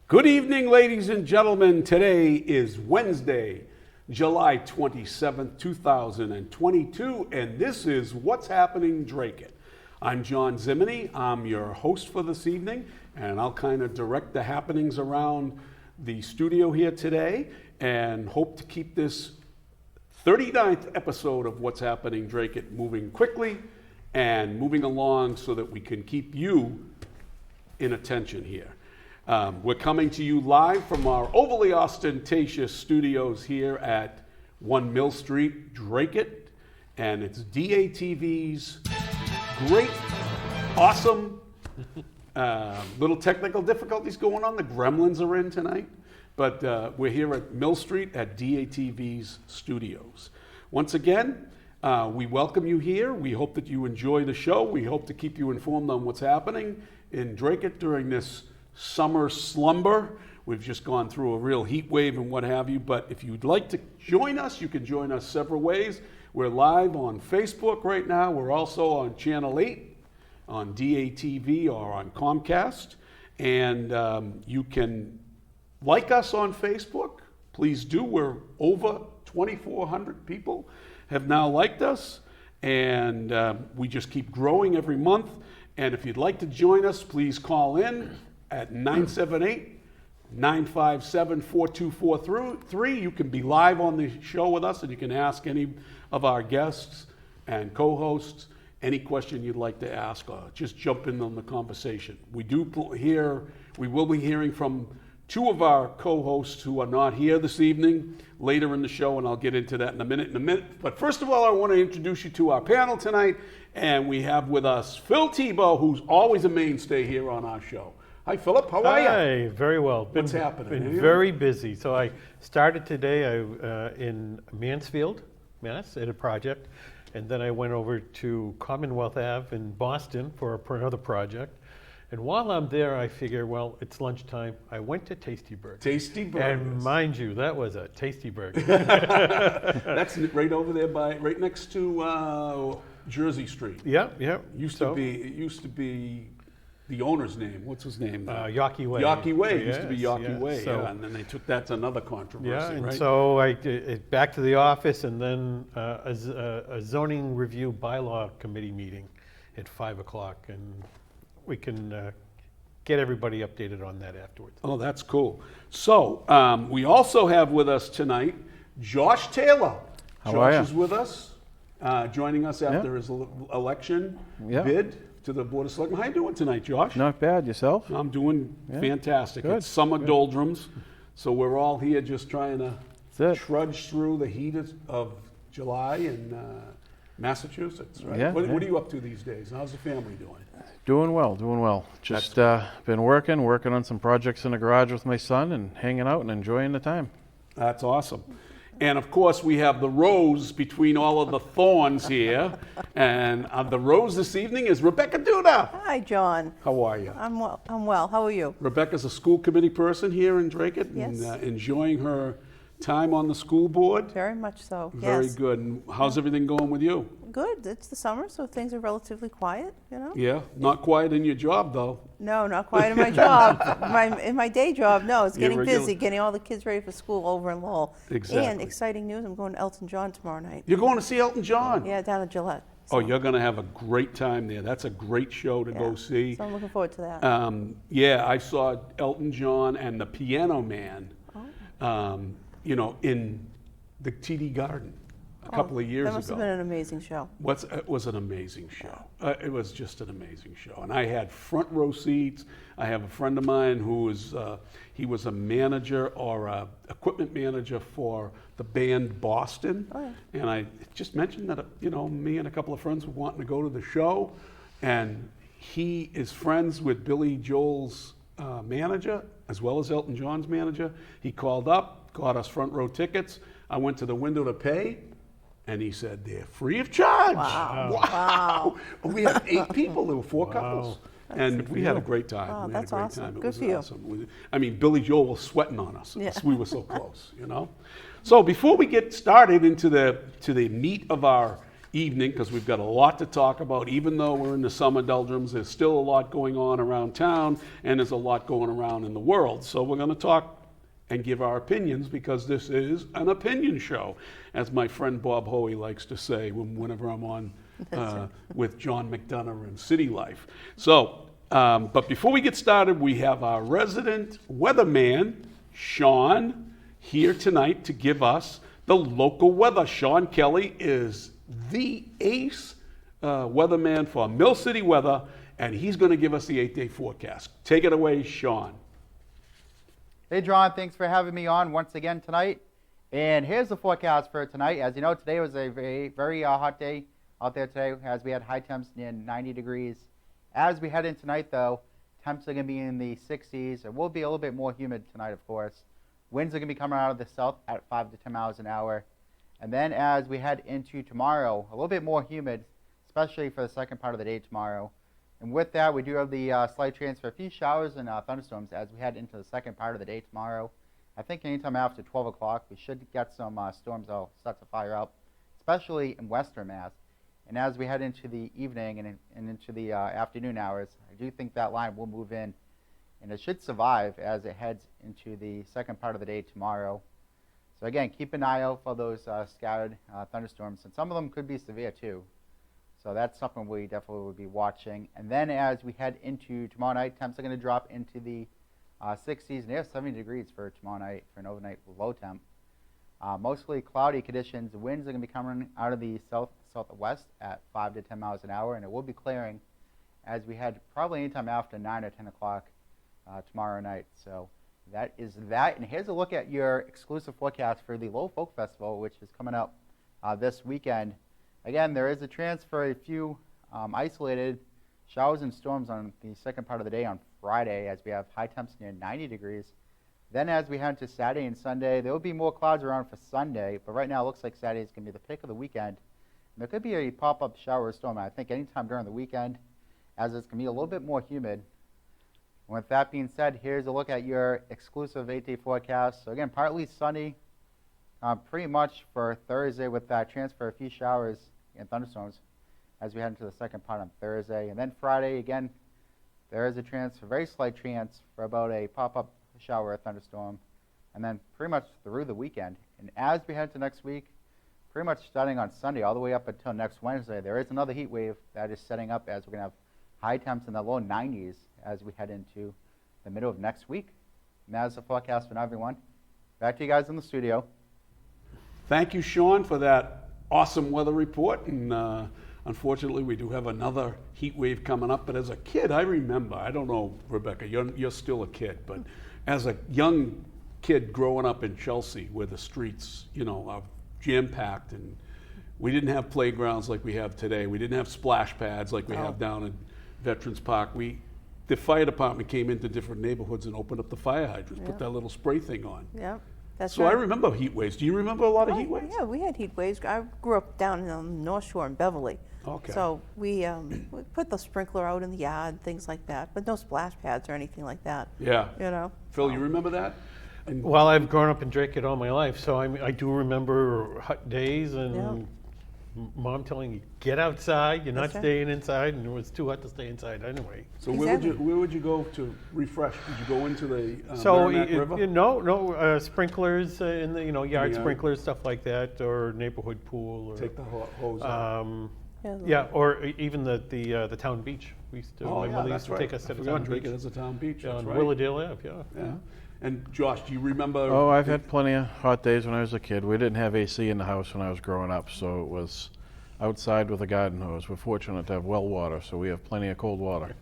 Good evening, ladies and gentlemen. Today is Wednesday, July 27th, 2022, and this is What's Happening Dracut. I'm John Zimini. I'm your host for this evening, and I'll kind of direct the happenings around the studio here today and hope to keep this 39th episode of What's Happening Dracut moving quickly and moving along so that we can keep you in attention here. We're coming to you live from our overly ostentatious studios here at 1 Mill Street, Dracut, and it's DATV's great, awesome, little technical difficulties going on. The gremlins are in tonight, but we're here at Mill Street at DATV's studios. Once again, we welcome you here. We hope that you enjoy the show. We hope to keep you informed on what's happening in Dracut during this summer slumber. We've just gone through a real heat wave and what have you, but if you'd like to join us, you can join us several ways. We're live on Facebook right now. We're also on Channel 8 on DATV or on Comcast, and you can like us on Facebook. Please do. We're over 2,400 people have now liked us, and we just keep growing every month. And if you'd like to join us, please call in at 978-957-4243. You can be live on the show with us, and you can ask any of our guests and co-hosts any question you'd like to ask, or just jump in on the conversation. We will be hearing from two of our co-hosts who are not here this evening later in the show, and I'll get into that in a minute. But first of all, I want to introduce you to our panel tonight, and we have with us Phil Thibault, who's always a mainstay here on our show. Hi, Philip. How are you? Hi, very well. What's happening? Been very busy. So I started today in Mansfield, Mass, at a project, and then I went over to Commonwealth Ave in Boston for another project. And while I'm there, I figure, well, it's lunchtime. I went to Tasty Burger. Tasty Burger. And mind you, that was a tasty burger. That's right over there right next to Jersey Street. Yeah. It used to be the owner's name. What's his name? Yawkey Way. Yawkey Way. It Yes, used to be Yawkey Way. So, and then they took that to another controversy, yeah, and right? so I back to the office, and then a zoning review bylaw committee meeting at 5 o'clock, and we can get everybody updated on that afterwards. Oh, that's cool. So we also have with us tonight Josh Taylor. How are you? Josh is with us, joining us after his election bid to the Board of Selectmen. How you doing tonight, Josh? Not bad. Yourself? I'm doing fantastic. Good. It's summer doldrums, so we're all here just trying to That's it. trudge through the heat of July in Massachusetts, right? Yeah, What are you up to these days? How's the family doing? Doing well. Just been working on some projects in the garage with my son and hanging out and enjoying the time. That's awesome. And of course, we have the rose between all of the thorns here. And the rose this evening is Rebecca Duda. Hi, John. How are you? I'm well. How are you? Rebecca's a school committee person here in Dracut, Yes. and enjoying her time on the school board. Very much so. Very Yes. good. And how's everything going with you? Good. It's the summer, so things are relatively quiet, you know? Yeah, not quiet in your job though. No, not quiet in my job. In my day job, no. It's Your getting regular- busy, getting all the kids ready for school over in Lowell. Exactly. And exciting news, I'm going to Elton John tomorrow night. You're going to see Elton John? Yeah, down at Gillette. Oh, you're going to have a great time there. That's a great show to go see. So I'm looking forward to that. I saw Elton John and the Piano Man, in the TD Garden a couple of years ago. That must have been an amazing show. It was an amazing show. It was just an amazing show. And I had front row seats. I have a friend of mine who was a manager or a equipment manager for the band Boston. Oh, yeah. And I just mentioned that, me and a couple of friends were wanting to go to the show. And he is friends with Billy Joel's manager, as well as Elton John's manager. He called up, got us front row tickets. I went to the window to pay. And he said, they're free of charge. Wow. We had 8 people. There were 4 couples. And we had a great time. Wow, We had that's a great awesome. time. It Good was for you. awesome. Billy Joel was sweating on us. Yeah. We were so close, So before we get started into the meat of our evening because we've got a lot to talk about. Even though we're in the summer doldrums, there's still a lot going on around town and there's a lot going around in the world. So we're going to talk and give our opinions because this is an opinion show, as my friend Bob Hoey likes to say whenever I'm on with John McDonough in City Life. So, but before we get started, we have our resident weatherman, Sean, here tonight to give us the local weather. Sean Kelly is the ace weatherman for Mill City Weather, and he's going to give us the 8-day forecast. Take it away, Sean. Hey, John, thanks for having me on once again tonight. And here's the forecast for tonight. As you know, today was a very hot day out there today, as we had high temps near 90 degrees. As we head in tonight, though, temps are going to be in the 60s. It will be a little bit more humid tonight, of course. Winds are going to be coming out of the south at 5 to 10 miles an hour. And then as we head into tomorrow, a little bit more humid, especially for the second part of the day tomorrow. And with that, we do have the slight chance for a few showers and thunderstorms as we head into the second part of the day tomorrow. I think anytime after 12 o'clock, we should get some storms that'll start to fire up, especially in western Mass. And as we head into the evening and into the afternoon hours, I do think that line will move in. And it should survive as it heads into the second part of the day tomorrow. So again, keep an eye out for those scattered thunderstorms, and some of them could be severe too. So that's something we definitely will be watching. And then as we head into tomorrow night, temps are going to drop into the 60s, near 70 degrees for tomorrow night for an overnight low temp. Mostly cloudy conditions. The winds are going to be coming out of the southwest at 5 to 10 miles an hour, and it will be clearing as we head probably anytime after 9 or 10 o'clock tomorrow night. So that is that. And here's a look at your exclusive forecast for the Lowell Folk Festival, which is coming up this weekend. Again, there is a chance for a few isolated showers and storms on the second part of the day on Friday, as we have high temps near 90 degrees. Then as we head to Saturday and Sunday, there will be more clouds around for Sunday, but right now it looks like Saturday is going to be the pick of the weekend. And there could be a pop-up shower or storm, I think, anytime during the weekend, as it's going to be a little bit more humid. And with that being said, here's a look at your exclusive 8-day forecast. So again, partly sunny, pretty much for Thursday, with that chance for a few showers and thunderstorms as we head into the second part on Thursday. And then Friday, again, there is a chance, a very slight chance, for about a pop-up shower or thunderstorm. And then pretty much through the weekend. And as we head to next week, pretty much starting on Sunday all the way up until next Wednesday, there is another heat wave that is setting up, as we're going to have high temps in the low 90s as we head into the middle of next week. And that is the forecast for everyone. Back to you guys in the studio. Thank you, Sean, for that awesome weather report. And unfortunately, we do have another heat wave coming up. But as a kid, I remember, I don't know, Rebecca, you're still a kid, but as a young kid growing up in Chelsea, where the streets, are jam-packed, and we didn't have playgrounds like we have today. We didn't have splash pads like we have down in Veterans Park. The fire department came into different neighborhoods and opened up the fire hydrants, put that little spray thing on. Yeah, that's So right. I remember heat waves. Do you remember a lot of heat waves? Yeah, we had heat waves. I grew up down in the North Shore in Beverly. Okay. So we put the sprinkler out in the yard, things like that, but no splash pads or anything like that. Yeah. Phil, you So- remember that? And Well, I've grown up in Dracut all my life, so I do remember hot days and Mom telling you, get outside, you're not That's right. staying inside, and it was too hot to stay inside anyway. so Exactly. where would you go to refresh? Did you go into the So, Merrimack River? no sprinklers in the, yard yard. sprinklers, stuff like that, or neighborhood pool, or, Take the hose out. yeah, or even the town beach. We used to, my mother used that's to right. take us I to the forgot town Dracut beach. has a town beach. That's On right. Willowdale Ave, yeah. Yeah. And Josh, do you remember? Oh, I've had plenty of hot days when I was a kid. We didn't have AC in the house when I was growing up, so it was outside with a garden hose. We're fortunate to have well water, so we have plenty of cold water.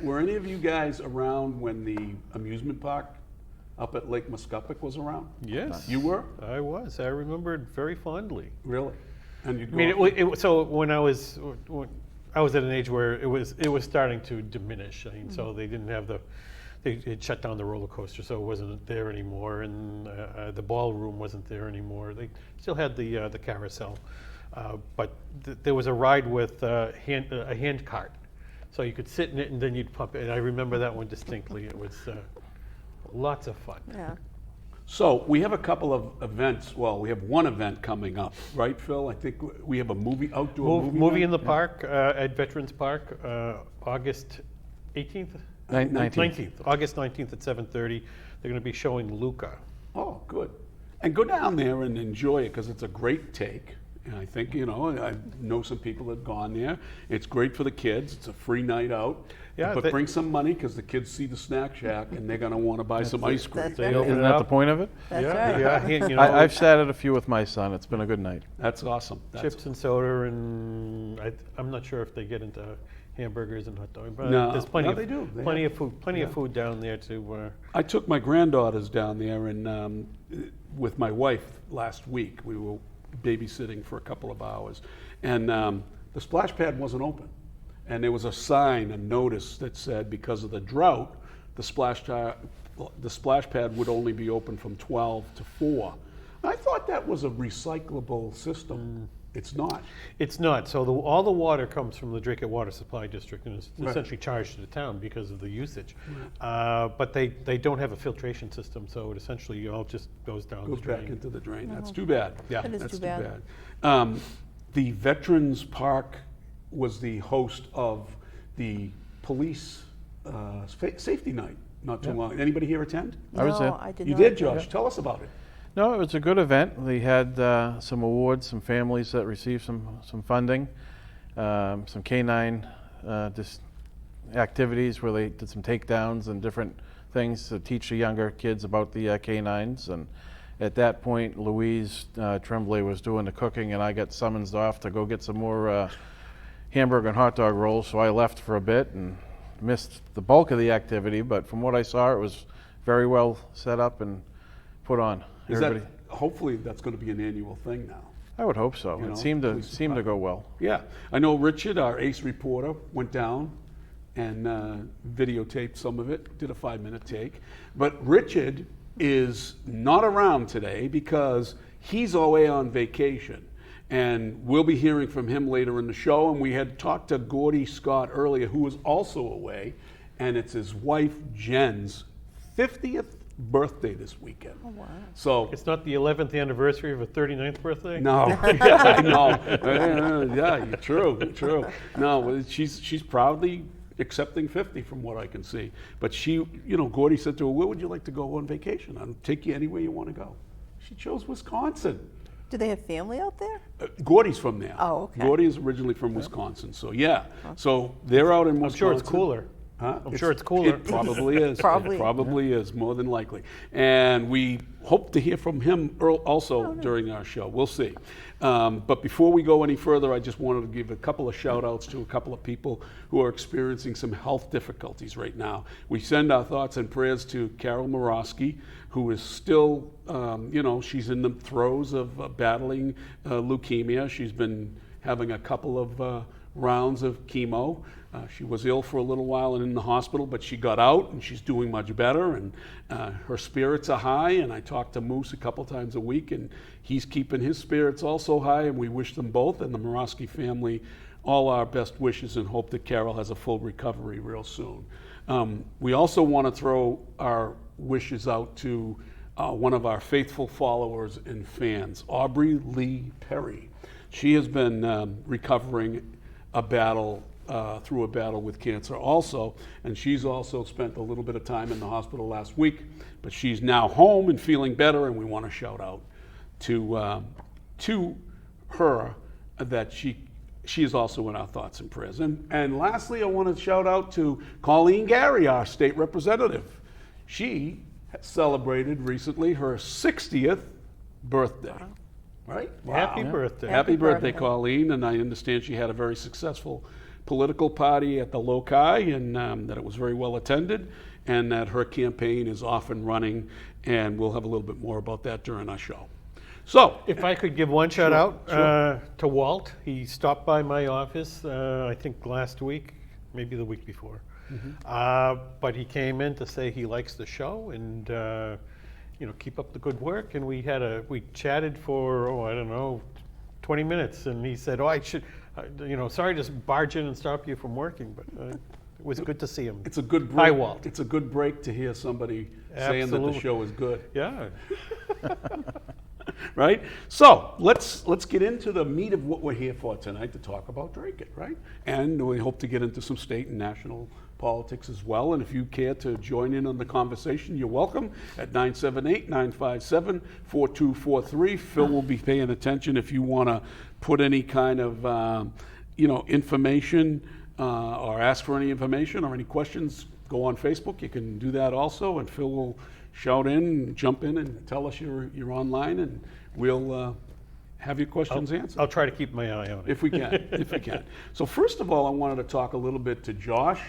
Were any of you guys around when the amusement park up at Lake Muscuppick was around? Yes. You were? I was. I remember it very fondly. Really? And you'd I mean, go so when I was at an age where it was starting to diminish. I mean, so they didn't have they had shut down the roller coaster, so it wasn't there anymore, and the ballroom wasn't there anymore. They still had the carousel, but there was a ride with a hand cart, so you could sit in it and then you'd pump it. And I remember that one distinctly. It was lots of fun. Yeah. So we have a couple of events. Well, we have one event coming up, right, Phil? I think we have a outdoor movie In night? the park at Veterans Park, August 18th? 19th. August 19th at 7:30. They're going to be showing Luca. Oh, good. And go down there and enjoy it because it's a great take. And I think, I know some people that have gone there. It's great for the kids. It's a free night out. Yeah, But bring some money because the kids see the snack shack and they're going to want to buy some ice cream. That's They right. open Isn't it that up. the point of it? That's yeah, right. yeah. I've sat at a few with my son. It's been a good night. That's awesome. chips and soda, and I'm not sure if they get into hamburgers and hot dogs, but No, there's plenty no, of they do. They plenty have- of food, plenty of food down there to. I took my granddaughters down there and with my wife last week. We were babysitting for a couple of hours, and the splash pad wasn't open, and there was a sign, a notice that said because of the drought, the splash pad would only be open from 12 to 4. I thought that was a recyclable system. It's not. It's not. So all the water comes from the Dracut Water Supply District and is Right. essentially charged to the town because of the usage. But they don't have a filtration system, so it essentially all just goes down Goes the drain. back into the drain. That's too bad. Yeah. That is That's too bad. The Veterans Park was the host of the police safety night not too long. Anybody here attend? I was there. No, I did You not. did, Josh. Tell us about it. No, it was a good event. They had some awards, some families that received some funding, some canine activities where they did some takedowns and different things to teach the younger kids about the canines. And at that point, Louise Tremblay was doing the cooking, and I got summoned off to go get some more hamburger and hot dog rolls. So I left for a bit and missed the bulk of the activity. But from what I saw, it was very well set up and put on. Is that, hopefully that's going to be an annual thing now. I would hope so. You know, It seemed police to go well. Yeah. I know Richard, our ace reporter, went down and videotaped some of it, did a 5-minute take. But Richard is not around today because he's away on vacation. And we'll be hearing from him later in the show. And we had talked to Gordy Scott earlier, who was also away. And it's his wife, Jen's 50th birthday this weekend. Oh, wow. So It's not the 11th anniversary of her 39th birthday? no, yeah, I know. Yeah, true. No, she's proudly accepting 50 from what I can see. But she, Gordy said to her, "Where would you like to go on vacation? I'll take you anywhere you want to go." She chose Wisconsin. Do they have family out there? Gordy's from there. Oh, okay. Gordy is originally from Wisconsin, so yeah. So they're out in Wisconsin. I'm sure it's cooler. Huh? I'm sure it's cooler. It probably is. Probably. It probably is, more than likely. And we hope to hear from him also during our show. We'll see. But before we go any further, I just wanted to give a couple of shout outs to a couple of people who are experiencing some health difficulties right now. We send our thoughts and prayers to Carol Morosky, who is still, she's in the throes of battling leukemia. She's been having a couple of rounds of chemo. She was ill for a little while and in the hospital, but she got out and she's doing much better, and her spirits are high. And I talk to Moose a couple times a week, and he's keeping his spirits also high, and we wish them both and the Morosky family all our best wishes and hope that Carol has a full recovery real soon. We also want to throw our wishes out to one of our faithful followers and fans, Aubrey Lee Perry. She has been recovering through a battle with cancer also, and she's also spent a little bit of time in the hospital last week, but she's now home and feeling better, and we want to shout out to her that she is also in our thoughts and prayers. And lastly, I want to shout out to Colleen Gary, our state representative. She celebrated recently her 60th birthday. Right? Happy birthday. Happy birthday, birthday. Colleen. And I understand she had a very successful political party at the loci, and that it was very well attended, and that her campaign is off and running. And we'll have a little bit more about that during our show. So, If I could give one shout out sure. to Walt. He stopped by my office, I think last week, maybe the week before. But he came in to say he likes the show and keep up the good work. And we chatted for 20 minutes. And he said, I should, sorry to barge in and stop you from working, but it was good to see him. it's a good break. Hi, Walt. It's a good break to hear somebody saying that the Absolutely. show is good. Yeah. Right? So let's get into the meat of what we're here for tonight, to talk about Dracut, right? And we hope to get into some state and national politics as well. And if you care to join in on the conversation, you're welcome at 978-957-4243. Phil will be paying attention if you want to put any kind of information or ask for any information or any questions. Go on Facebook. You can do that also, and Phil will shout in, jump in, and tell us you're online, and we'll have your questions answered. I'll try to keep my eye on it. If we can, if we can. So first of all, I wanted to talk a little bit to Josh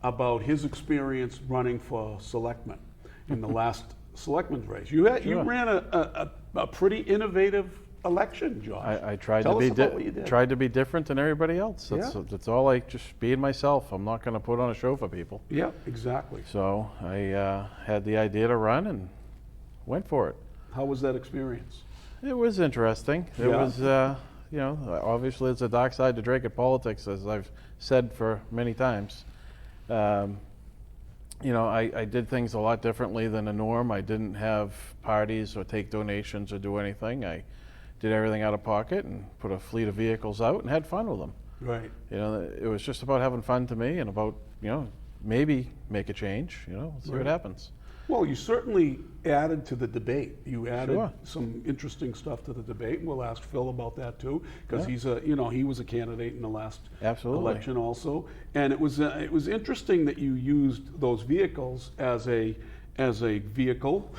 about his experience running for selectman in the last selectman's race. You Sure. ran a pretty innovative election, Josh. I tried Tell to us be about what you did. tried to be different than everybody else. That's all. I just being myself. I'm not going to put on a show for people. Yeah, exactly. So I had the idea to run and went for it. How was that experience? It was interesting. It Yeah. was, obviously it's a dark side to Dracut politics, as I've said for many times. I did things a lot differently than the norm. I didn't have parties or take donations or do anything. I did everything out of pocket and put a fleet of vehicles out and had fun with them. Right. It was just about having fun to me and about, maybe make a change, see Right. what happens. Well, you certainly added to the debate. You added Sure. some interesting stuff to the debate, and we'll ask Phil about that too, because Yeah. he was a candidate in the last Absolutely. election also. And it was interesting that you used those vehicles as a vehicle,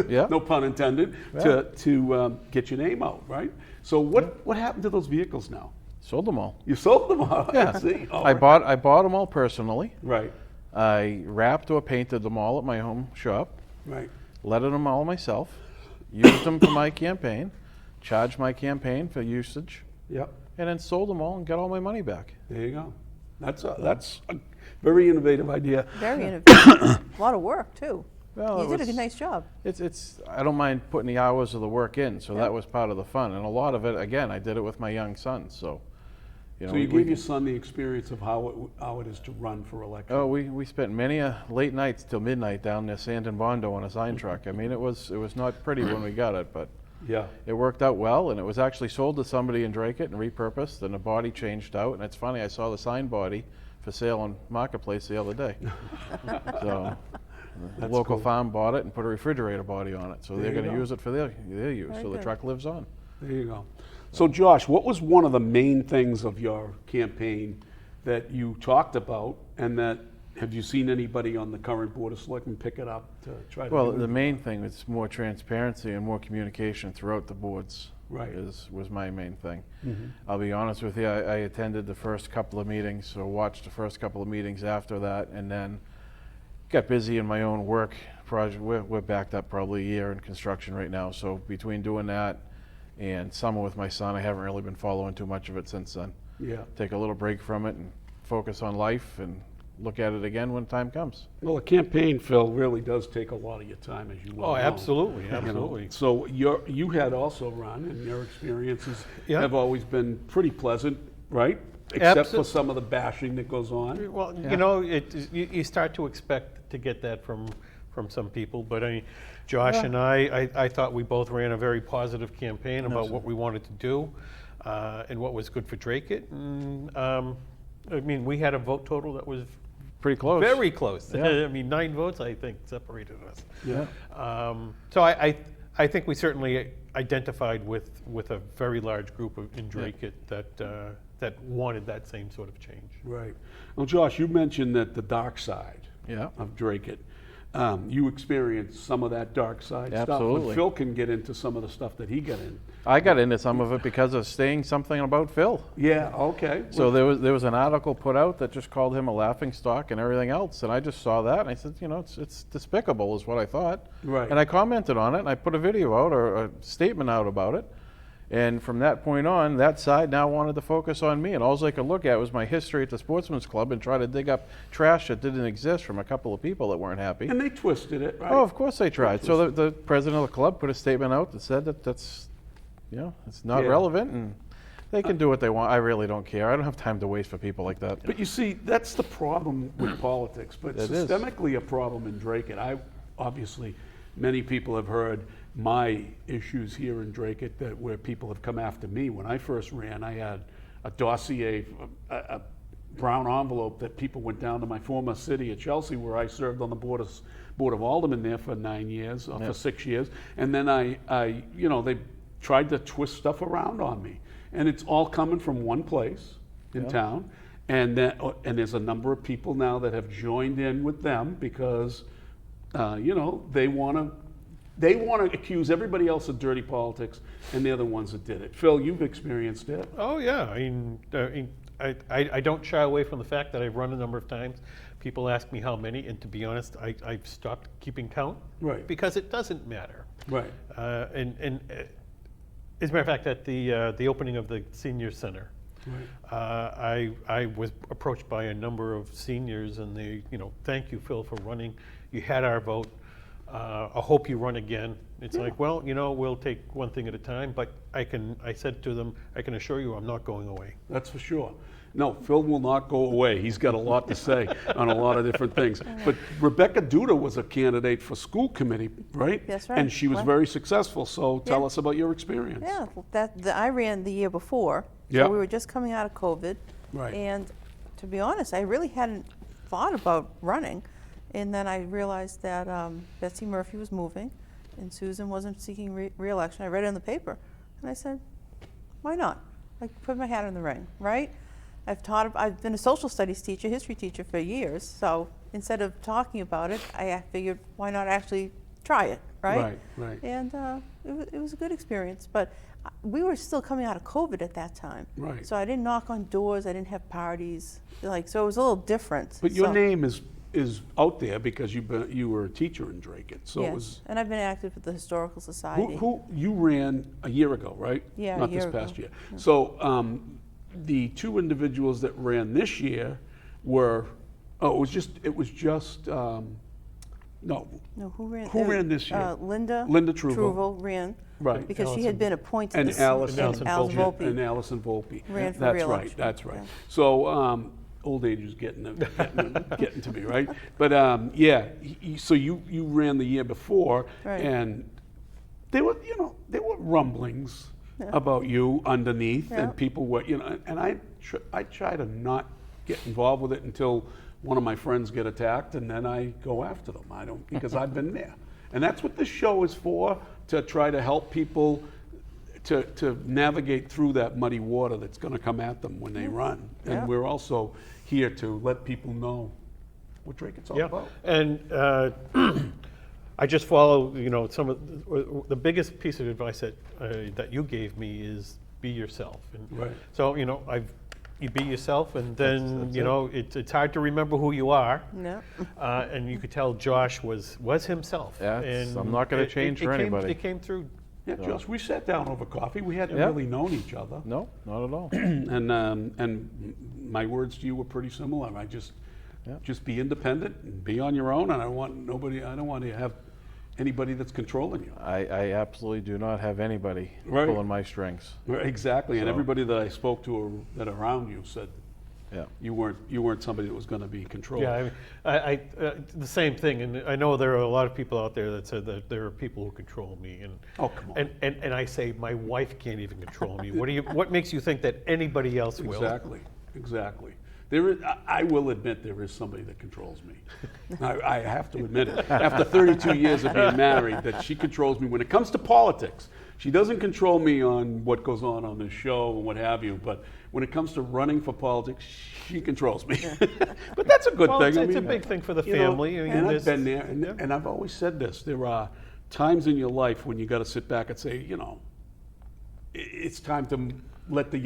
Yeah. no pun intended, Yeah. to get your name out, right? So what happened to those vehicles now? Sold them all. You sold them all. Yeah. See? All I right. bought them all personally. Right. I wrapped or painted them all at my home shop, Right. lettered them all myself, used them for my campaign, charged my campaign for usage, Yep. and then sold them all and got all my money back. There you go. That's a very innovative idea. Very innovative. A lot of work, too. Well, You it did a was- nice job. It's I don't mind putting the hours of the work in, so that was part of the fun. And a lot of it, again, I did it with my young son, so. So you gave your son the experience of how it is to run for election. Oh, we spent many late nights till midnight down near Sand and Bondo on a sign truck. I mean, it was not pretty when we got it, but Yeah. it worked out well, and it was actually sold to somebody in Dracut and repurposed, and the body changed out. And it's funny, I saw the sign body for sale on Marketplace the other day. So the That's local cool. farm bought it and put a refrigerator body on it, so There they're you going to go. use it for their use. Very So the good. truck lives on. There you go. So Josh, what was one of the main things of your campaign that you talked about, and that have you seen anybody on the current Board of Selectmen pick it up to try to Well, do? the main thing is more transparency and more communication throughout the boards. Right. Was my main thing. Mm-hmm. I'll be honest with you, I attended the first couple of meetings, or watched the first couple of meetings after that, and then got busy in my own work project. We're backed up probably a year in construction right now, so between doing that and summer with my son, I haven't really been following too much of it since then. Yeah. Take a little break from it and focus on life and look at it again when time comes. Well, a campaign, Phil, really does take a lot of your time, as you well Oh, know. absolutely, You know, absolutely. So you had also run, and your experiences Yeah. have always been pretty pleasant, right? Except for Abso- some of the bashing that goes on. Well, Yeah. you start to expect to get that from some people, but Josh Yeah. and I thought we both ran a very positive campaign about what we wanted to do and what was good for Dracut. And, we had a vote total that was Pretty close. very close. Yeah. 9 votes, I think, separated us. Yeah. So I think we certainly identified with a very large group in Dracut that wanted that same sort of change. Right. Well, Josh, you mentioned that the dark side Yeah. of Dracut. You experienced some of that dark side stuff. Absolutely. But Phil can get into some of the stuff that he got in. I got into some of it because of saying something about Phil. Yeah, okay. So there was an article put out that just called him a laughing stock and everything else, and I just saw that and I said, it's despicable is what I thought. Right. And I commented on it and I put a video out or a statement out about it. And from that point on, that side now wanted to focus on me, and all I could look at was my history at the Sportsman's Club and try to dig up trash that didn't exist from a couple of people that weren't happy. And they twisted it, right? Oh, of course they tried. So the president of the club put a statement out that said that's it's not Yeah. relevant, and they can do what they want. I really don't care. I don't have time to waste for people like that. But you see, that's the problem with politics, but It is. systemically a problem in Dracut. obviously many people have heard my issues here in Dracut where people have come after me. When I first ran, I had a dossier, a brown envelope that people went down to my former city of Chelsea, where I served on the Board of Aldermen there for 9 years, or for 6 years. And then I, they tried to twist stuff around on me. And it's all coming from one place in town. And there's a number of people now that have joined in with them because, they want to accuse everybody else of dirty politics, and they're the ones that did it. Phil, you've experienced it. Oh, yeah. I don't shy away from the fact that I've run a number of times. People ask me how many, and to be honest, I've stopped keeping count. Right. Because it doesn't matter. Right. And as a matter of fact, at the opening of the senior center, I was approached by a number of seniors, and they, thank you, Phil, for running. You had our vote. I hope you run again. It's like, well, we'll take one thing at a time, but I said to them, I can assure you I'm not going away. That's for sure. No, Phil will not go away. He's got a lot to say on a lot of different things. But Rebecca Duda was a candidate for school committee, right? That's right. And she was very successful. So tell us about your experience. Yeah, I ran the year before. Yeah. So we were just coming out of COVID. Right. And to be honest, I really hadn't thought about running. And then I realized that Betsy Murphy was moving and Susan wasn't seeking re-election. I read it in the paper and I said, why not? I put my hat in the ring, right? I've been a social studies teacher, history teacher for years. So instead of talking about it, I figured why not actually try it, right? Right. And it was a good experience. But we were still coming out of COVID at that time. Right. So I didn't knock on doors. I didn't have parties. So it was a little different. But your So- name is out there because you were a teacher in Dracut. So yes. it was. And I've been active with the Historical Society. Who you ran a year ago, right? Yeah, Not a year this past ago. year. So the two individuals that ran this year were. Oh, it was just. No. No, who ran? Who ran this year? Linda. Linda Truvo. ran. Right. Because she had been appointed. And this- Allison Allison Volpe. And Allison Volpe. Ran for That's re-election. right. That's right. Yeah. So old age is getting to me, right? But so you ran the year before, Right. and there were rumblings about you underneath, Yeah. and people were and I try to not get involved with it until one of my friends get attacked, and then I go after them. I don't, because I've been there, and that's what this show is for, to try to help people to navigate through that muddy water that's going to come at them when they run. And Yeah. we're also here to let people know what Dracut's all about. And I just follow, some of the biggest piece of advice that you gave me is be yourself. And Right. so, you be yourself, and then, That's it's hard to remember who you are. No. And you could tell Josh was himself. Yeah, and I'm not gonna change for anybody. It came through. Yeah, Josh, we sat down over coffee. We hadn't Yeah. really known each other. No, not at all. And my words to you were pretty similar. I just be independent and be on your own. And I don't want to have anybody that's controlling you. I absolutely do not have anybody Right. pulling my strings. Right, exactly. And So- everybody that I spoke to that around you said Yeah. you weren't somebody that was going to be controlled. Yeah, I the same thing, and I know there are a lot of people out there that said that there are people who control me, and Oh, come on. and I say my wife can't even control me. What makes you think that anybody else will? Exactly. I will admit there is somebody that controls me. I have to admit it. After 32 years of being married, that she controls me when it comes to politics. She doesn't control me on what goes on this show and what have you, but when it comes to running for politics, she controls me. But that's a good Well, thing. it's a big thing for the family. And I've been there, and I've always said this. There are times in your life when you got to sit back and say, it's time to let the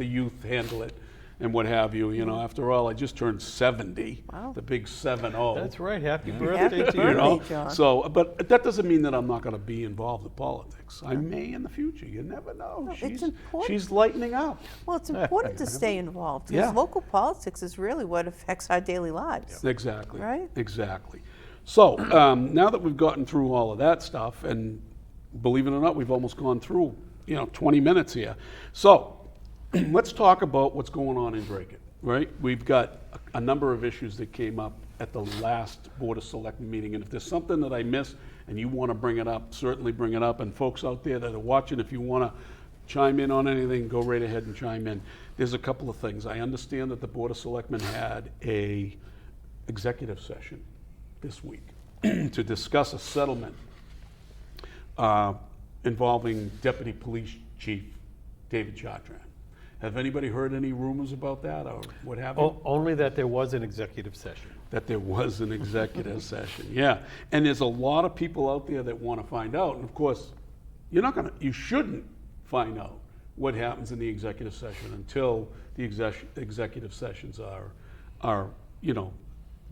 youth handle it. And what have you, after all, I just turned 70, Wow. the big 7-0. That's right. Happy Happy birthday to birthday, you. John. So, but that doesn't mean that I'm not going to be involved in politics. I may in the future. You never know. No, it's important. She's lightening up. Well, it's important to stay involved because Yeah. local politics is really what affects our daily lives. Exactly. Right? Exactly. So now that we've gotten through all of that stuff, and believe it or not, we've almost gone through 20 minutes here. So let's talk about what's going on in Dracut. Right? We've got a number of issues that came up at the last Board of Selectmen meeting. And if there's something that I missed and you want to bring it up, certainly bring it up. And folks out there that are watching, if you want to chime in on anything, go right ahead and chime in. There's a couple of things. I understand that the Board of Selectmen had a executive session this week to discuss a settlement involving Deputy Police Chief David Chartrand. Have anybody heard any rumors about that or what have you? Only that there was an executive session. That there was an executive session, yeah. And there's a lot of people out there that want to find out. And of course, you shouldn't find out what happens in the executive session until the executive sessions are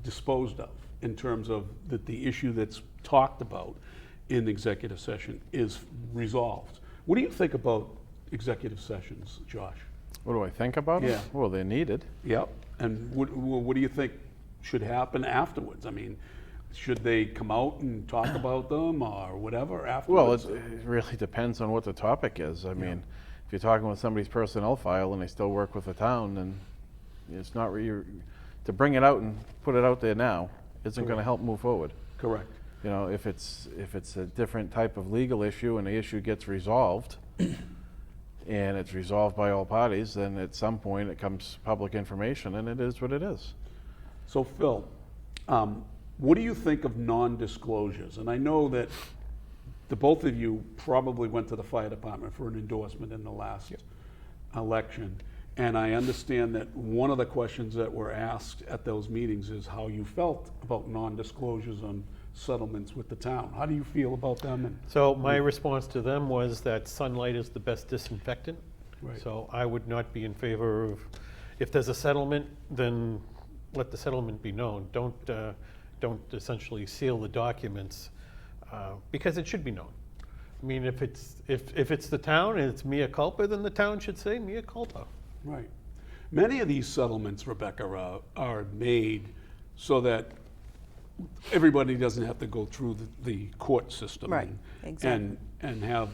disposed of, in terms of that the issue that's talked about in the executive session is resolved. What do you think about executive sessions, Josh? What do I think about them? Yeah. Well, they're needed. Yep. And what do you think should happen afterwards? I mean, should they come out and talk about them or whatever Well, afterwards? it really depends on what the topic is. I mean, if you're talking with somebody's personnel file and they still work with the town, then it's not really, to bring it out and put it out there now isn't going to help move forward. Correct. You know, if it's a different type of legal issue and the issue gets resolved, and it's resolved by all parties, then at some point it comes public information, and it is what it is. So Phil, what do you think of non-disclosures? And I know that the both of you probably went to the fire department for an endorsement in the last election. And I understand that one of the questions that were asked at those meetings is how you felt about non-disclosures on settlements with the town. How do you feel about them? And So my response to them was that sunlight is the best disinfectant. Right. So I would not be in favor of, if there's a settlement, then let the settlement be known. Don't essentially seal the documents, because it should be known. I mean, if it's the town and it's mea culpa, then the town should say mea culpa. Right. Many of these settlements, Rebecca, are made so that everybody doesn't have to go through the court system. Right, exactly. And have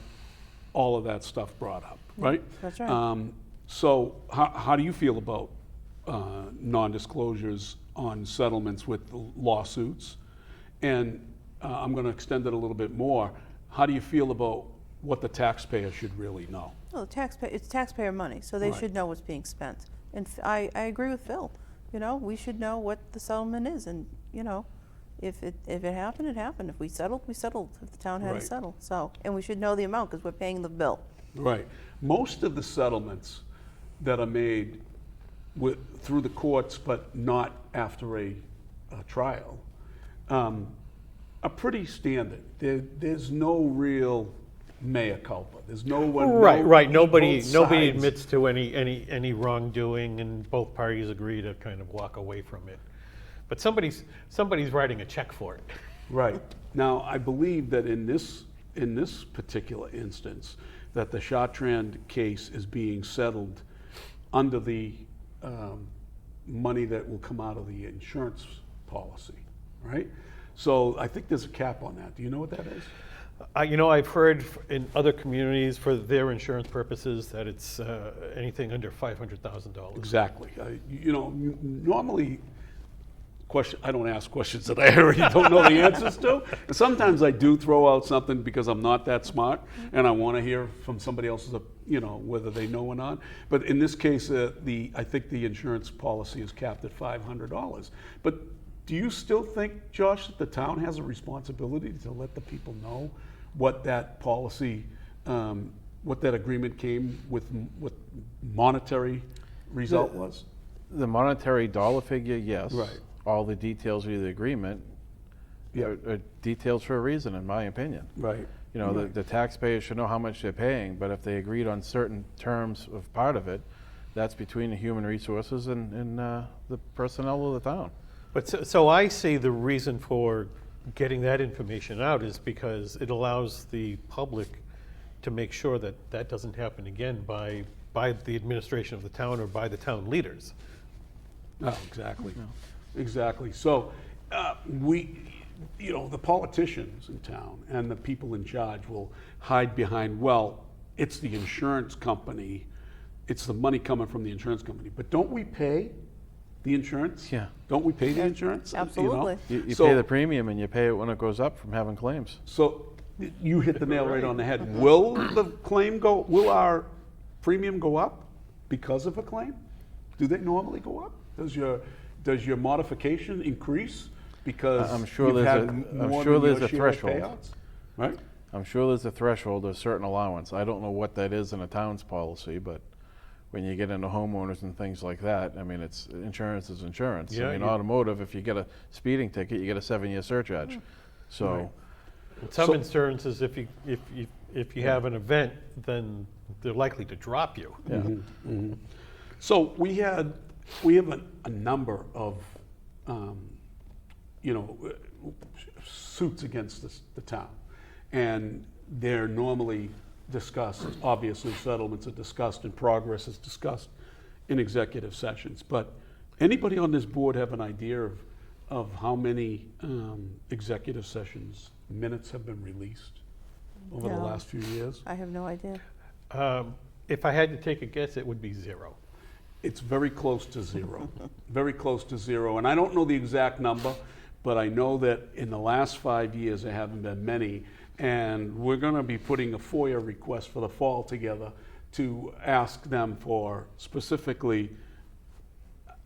all of that stuff brought up, right? That's right. So how do you feel about non-disclosures on settlements with lawsuits? And I'm going to extend it a little bit more. How do you feel about what the taxpayer should really know? Well, it's taxpayer money, so they Right. should know what's being spent. And I agree with Phil. We should know what the settlement is, and if it happened, it happened. If we settled, we settled. If the town had Right. to settle, and we should know the amount because we're paying the bill. Right. Most of the settlements that are made through the courts, but not after a trial, are pretty standard. There's no real mea culpa. There's no one. Right. Nobody both sides. admits to any wrongdoing, and both parties agree to kind of walk away from it. But somebody's writing a check for it. Right. Now, I believe that in this particular instance, that the Chartrand case is being settled under the money that will come out of the insurance policy, right? So I think there's a cap on that. Do you know what that is? I've heard in other communities for their insurance purposes that it's anything under $500,000. Exactly. Normally, I don't ask questions that I already don't know the answers to. And sometimes I do throw out something because I'm not that smart, and I want to hear from somebody else's, whether they know or not. But in this case, I think the insurance policy is capped at $500. But do you still think, Josh, that the town has a responsibility to let the people know what that policy, what that agreement came with, what monetary result was? The monetary dollar figure, yes. Right. All the details of the agreement are details for a reason, in my opinion. Right. The taxpayers should know how much they're paying, but if they agreed on certain terms of part of it, that's between the human resources and the personnel of the town. But so I see the reason for getting that information out is because it allows the public to make sure that that doesn't happen again by the administration of the town or by the town leaders. Oh, exactly. Exactly. So the politicians in town and the people in charge will hide behind, well, it's the insurance company, it's the money coming from the insurance company. But don't we pay The insurance? Yeah. Don't we pay the insurance? You know? Absolutely. You So- pay the premium and you pay it when it goes up from having claims. So you hit the nail right on the head. Will the claim go, will our premium go up because of a claim? Do they normally go up? Does your modification increase because I'm sure you've there's had a- I'm more sure than there's your a share of threshold. payouts? Right? I'm sure there's a threshold, a certain allowance. I don't know what that is in a town's policy, but when you get into homeowners and things like that, I mean, it's insurance is insurance. Yeah, I mean, you- automotive, if you get a speeding ticket, you get a 7-year surcharge. So, Right. And some So- insurances, if you have an event, then they're likely to drop you. yeah. So we have a number of, suits against the town. And they're normally discussed, obviously settlements are discussed and progress is discussed in executive sessions. But anybody on this board have an idea of how many executive sessions minutes have been released over the No. last few years? I have no idea. If I had to take a guess, it would be 0. It's very close to 0, very close to 0. And I don't know the exact number, but I know that in the last 5 years, there haven't been many. And we're going to be putting a FOIA request for the fall together to ask them for specifically,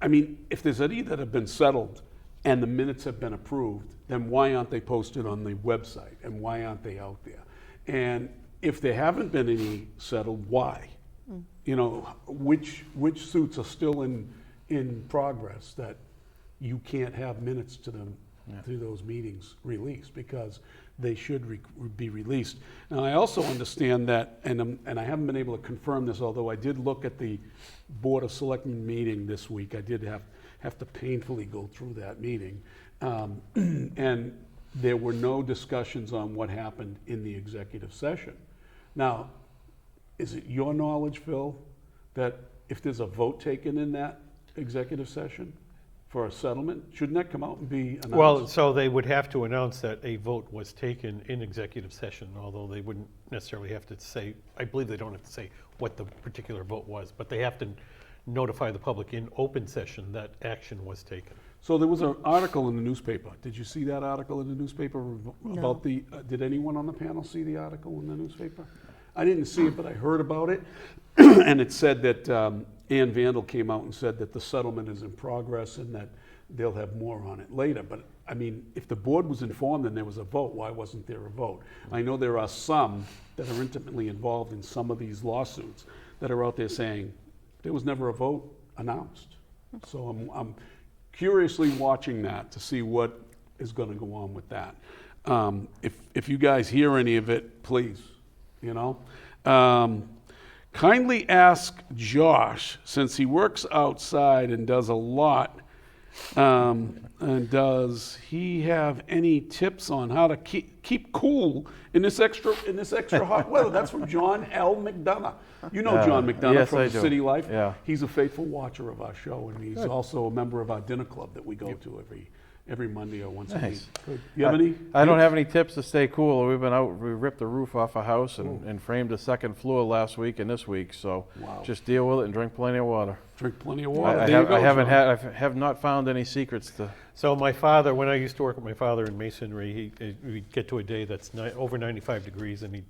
I mean, if there's any that have been settled and the minutes have been approved, then why aren't they posted on the website? And why aren't they out there? And if there haven't been any settled, why? You know, which suits are still in progress that you can't have minutes to them, to those meetings released, because they should be released. Now, I also understand that, and I haven't been able to confirm this, although I did look at the Board of Selectmen meeting this week. I did have to painfully go through that meeting. And there were no discussions on what happened in the executive session. Now, is it your knowledge, Phil, that if there's a vote taken in that executive session for a settlement, shouldn't that come out and be announced? Well, so they would have to announce that a vote was taken in executive session, although they wouldn't necessarily have to say, I believe they don't have to say what the particular vote was, but they have to notify the public in open session that action was taken. So there was an article in the newspaper. Did you see that article in the newspaper about the, did anyone on the panel see the article in the newspaper? I didn't see it, but I heard about it. And it said that Ann Vandal came out and said that the settlement is in progress and that they'll have more on it later. But I mean, if the board was informed and there was a vote, why wasn't there a vote? I know there are some that are intimately involved in some of these lawsuits that are out there saying there was never a vote announced. So I'm curiously watching that to see what is going to go on with that. If you guys hear any of it, please, you know. Kindly ask Josh, since he works outside and does a lot, and does he have any tips on how to keep cool in this extra hot weather? That's from John L. McDonough. You know John McDonough yes, from I the do. City Life. Yeah. He's a faithful watcher of our show, and he's also a member of our dinner club that we go to every Monday or once a week. Nice. Good. You have any? I don't tips? have any tips to stay cool. We've been out, we ripped the roof off a house and framed a second floor last week and this week, so Wow. just deal with it and drink plenty of water. Drink plenty of water. I There you go, haven't John. I have not found any secrets to. So my father, when I used to work with my father in masonry, we'd get to a day that's over 95 degrees, and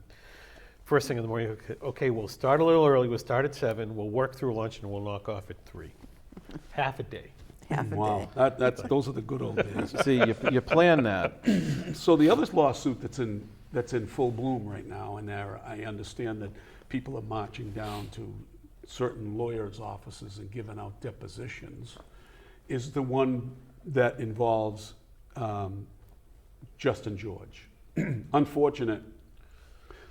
first thing in the morning, okay, we'll start a little early, we'll start at 7, we'll work through lunch, and we'll knock off at 3. Half a day. Half a Wow, day. those are the good old days. See, you plan that. So the other lawsuit that's in full bloom right now, and I understand that people are marching down to certain lawyers' offices and giving out depositions, is the one that involves Justin George. Unfortunate,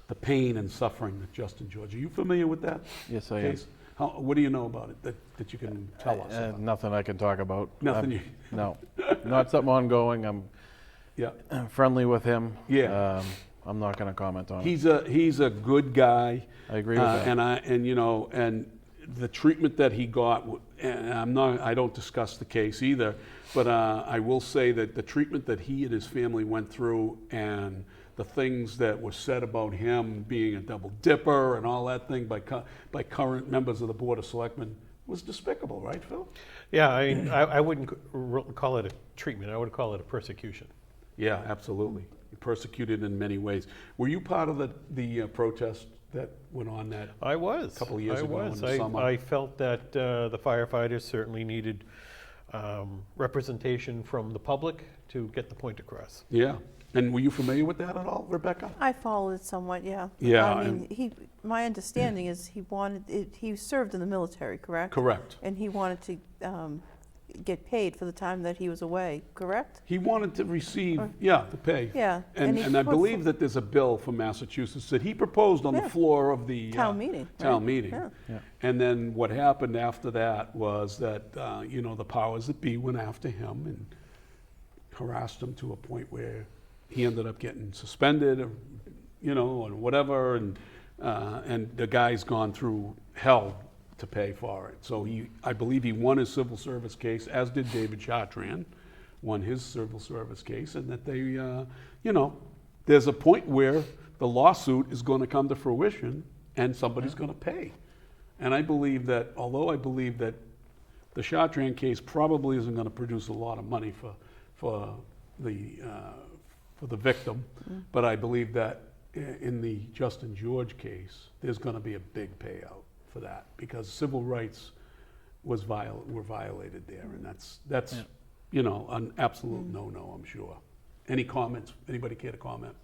the pain and suffering that Justin George. Are you familiar with that Yes, I am. case? What do you know about it that you can tell us about? Nothing I can talk about. Nothing No, not something ongoing. I'm Yeah. friendly with him. Yeah. I'm not going to comment on it. He's a good guy. I agree with that. And the treatment that he got, and I don't discuss the case either, but I will say that the treatment that he and his family went through, and the things that were said about him being a double dipper and all that thing by current members of the Board of Selectmen, was despicable, right, Phil? Yeah, I mean, I wouldn't call it a treatment. I would call it a persecution. Yeah, absolutely. Persecuted in many ways. Were you part of the protest that went on that? I was. Couple of years ago in the summer. I felt that the firefighters certainly needed representation from the public to get the point across. Yeah. And were you familiar with that at all, Rebecca? I followed it somewhat, yeah. Yeah, I mean, my understanding is he served in the military, correct? Correct. And he wanted to get paid for the time that he was away, correct? He wanted to receive, the pay. Yeah. And he I put believe that there's a bill from Massachusetts that he proposed on the floor of the Town meeting, Town right? meeting. Yeah. And then what happened after that was that, the powers that be went after him and harassed him to a point where he ended up getting suspended, or whatever, and the guy's gone through hell to pay for it. So I believe he won his civil service case, as did David Chartrand, won his civil service case, and that they, there's a point where the lawsuit is going to come to fruition and somebody's going to pay. And I believe that, although I believe that the Chartrand case probably isn't going to produce a lot of money for the victim, but I believe that in the Justin George case, there's going to be a big payout for that, because civil rights were violated there, and that's an absolute no-no, I'm sure. Any comments? Anybody care to comment?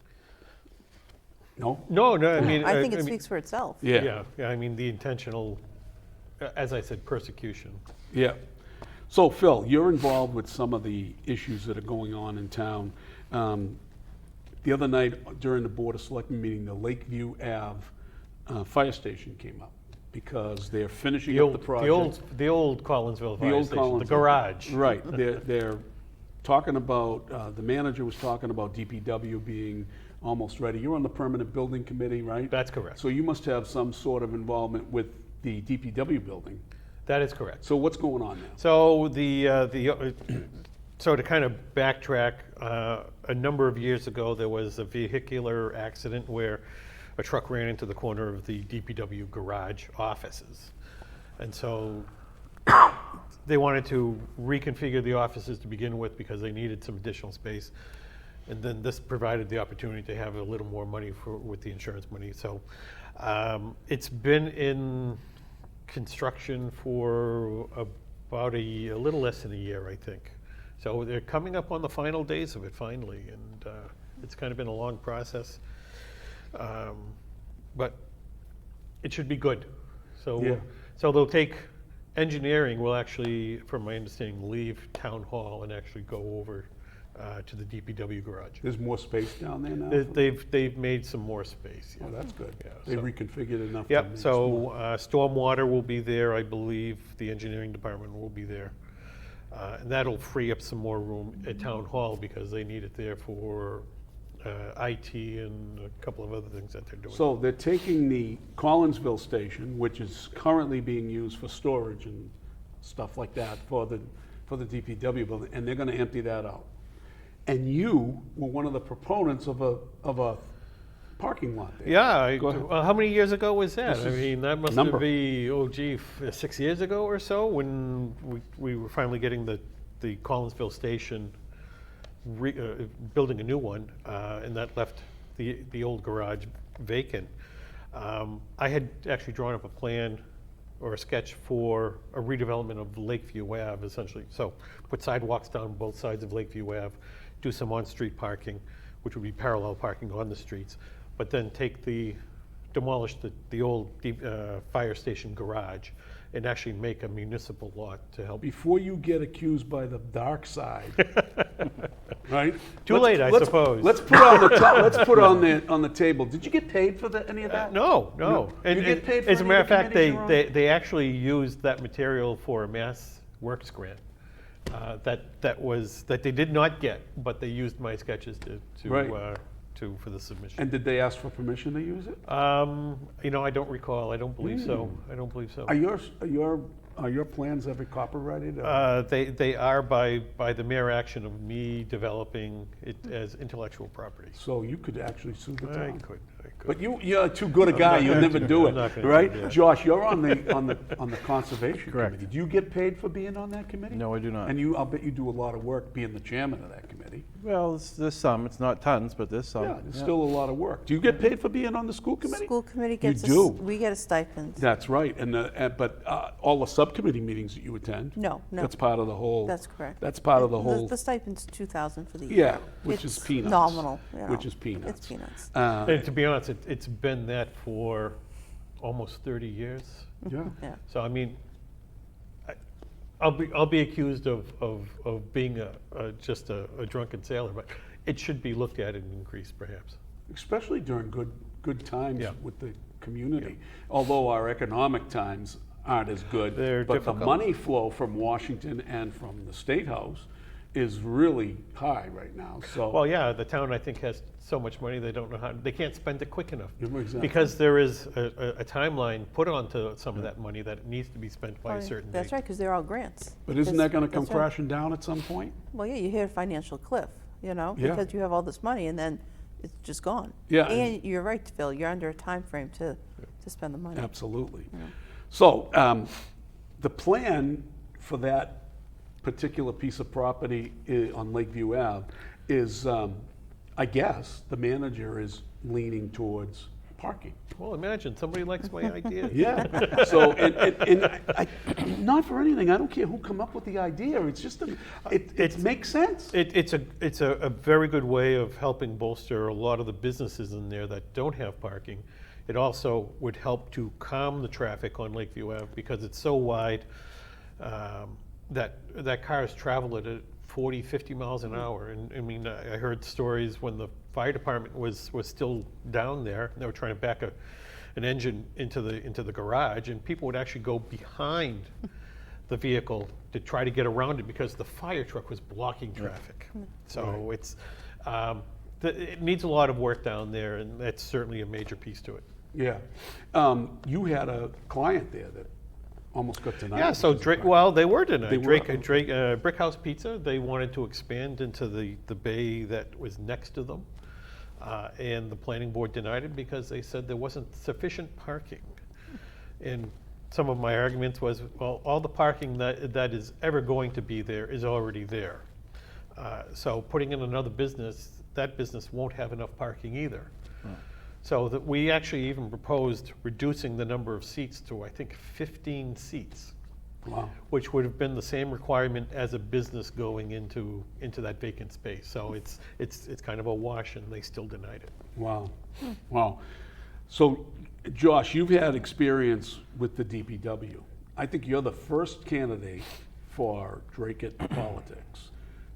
No? No, I mean, I think it speaks for itself. Yeah, I mean, the intentional, as I said, persecution. Yeah. So, Phil, you're involved with some of the issues that are going on in town. The other night during the Board of Selectmen meeting, the Lakeview Ave fire station came up because they're finishing up the project. The old Collinsville fire old station, the Collinsville. garage. Right. They're talking about, the manager was talking about DPW being almost ready. You're on the permanent building committee, right? That's correct. So you must have some sort of involvement with the DPW building. That is correct. So what's going on now? So so to kind of backtrack, a number of years ago, there was a vehicular accident where a truck ran into the corner of the DPW garage offices. And so they wanted to reconfigure the offices to begin with because they needed some additional space. And then this provided the opportunity to have a little more money with the insurance money. So it's been in construction for about a little less than a year, I think. So they're coming up on the final days of it finally, and it's kind of been a long process. But it should be good. So they'll take engineering will actually, from my understanding, leave town hall and actually go over to the DPW garage. There's more space down there now? They've made some more space. Oh, that's good. Yeah, They so- reconfigured enough. Yep, to make so stormwater will be there, I believe. The engineering department will be there. And that'll free up some more room at town hall because they need it there for IT and a couple of other things that they're doing. So they're taking the Collinsville station, which is currently being used for storage and stuff like that for the DPW building, and they're going to empty that out. And you were one of the proponents of a parking lot there. Yeah, Go ahead. well, how many years ago was that? This I is mean, that must number. have been, 6 years ago or so when we were finally getting the Collinsville station, building a new one, and that left the old garage vacant. I had actually drawn up a plan or a sketch for a redevelopment of Lakeview Ave, essentially. So put sidewalks down both sides of Lakeview Ave, do some on-street parking, which would be parallel parking on the streets, but then demolish the old fire station garage and actually make a municipal lot to help. Before you get accused by the dark side, right? Too late, I suppose. Let's put on the table. Did you get paid for any of that? No. You get paid for As a any matter of of the fact, committees you're on? they actually used that material for a Mass Works grant that they did not get, but they used my sketches Right. for the submission. And did they ask for permission to use it? I don't recall. I don't believe so. I don't believe so. Are your plans ever copyrighted? They are by the mere action of me developing it as intellectual property. So you could actually sue the I town. could. But you're too good a guy. You'll never do I'm not it, gonna right? do that. Josh, you're on the conservation Correct. committee. Do you get paid for being on that committee? No, I do not. And I'll bet you do a lot of work being the chairman of that committee. Well, there's some. It's not tons, but there's some. Yeah, there's still a lot of work. Do you get paid for being on the school committee? School committee gets do. we get a stipend. That's right. But all the subcommittee meetings that you attend. No. That's part of the whole. That's correct. That's part of the whole. The stipend's $2,000 for the year. Yeah, which is It's peanuts. Nominal. You know. Which is peanuts. It's peanuts. And to be honest, it's been that for almost 30 years. Yeah. Yeah. So I mean, I'll be accused of being just a drunken sailor, but it should be looked at and increased perhaps. Especially during good times Yeah. with the community. Although our economic times aren't as good, They're but difficult. the money flow from Washington and from the State House is really high right now. So Well, yeah, the town I think has so much money they don't know how, they can't spend it quick enough. Yeah, exactly. Because there is a timeline put onto some of that money that it needs to be spent by Oh, a yeah. certain That's date. right, because they're all grants. But isn't that going to come That's right. crashing down at some point? Well, yeah, you hit a financial cliff, Yeah. because you have all this money and then it's just gone. Yeah, And you're right, Phil, you're under a time frame to spend the money. Absolutely. So the plan for that particular piece of property on Lakeview Ave is, I guess, the manager is leaning towards parking. Well, imagine, somebody likes my idea. Yeah. So, not for anything. I don't care who come up with the idea. It's just, it makes sense. It's a very good way of helping bolster a lot of the businesses in there that don't have parking. It also would help to calm the traffic on Lakeview Ave because it's so wide that cars travel at 40, 50 miles an hour. And I mean, I heard stories when the fire department was still down there. They were trying to back an engine into the garage, and people would actually go behind the vehicle to try to get around it because the fire truck was blocking traffic. So it needs a lot of work down there, and that's certainly a major piece to it. Yeah. You had a client there that almost got denied. Yeah, so because of parking. well, they were denied. They were. Brick House Pizza, they wanted to expand into the bay that was next to them. And the planning board denied it because they said there wasn't sufficient parking. And some of my arguments was, well, all the parking that is ever going to be there is already there. So putting in another business, that business won't have enough parking either. So that we actually even proposed reducing the number of seats to, I think, 15 seats, Wow. which would have been the same requirement as a business going into that vacant space. So it's kind of a wash, and they still denied it. Wow. Wow. So, Josh, you've had experience with the DPW. I think you're the first candidate for Dracut politics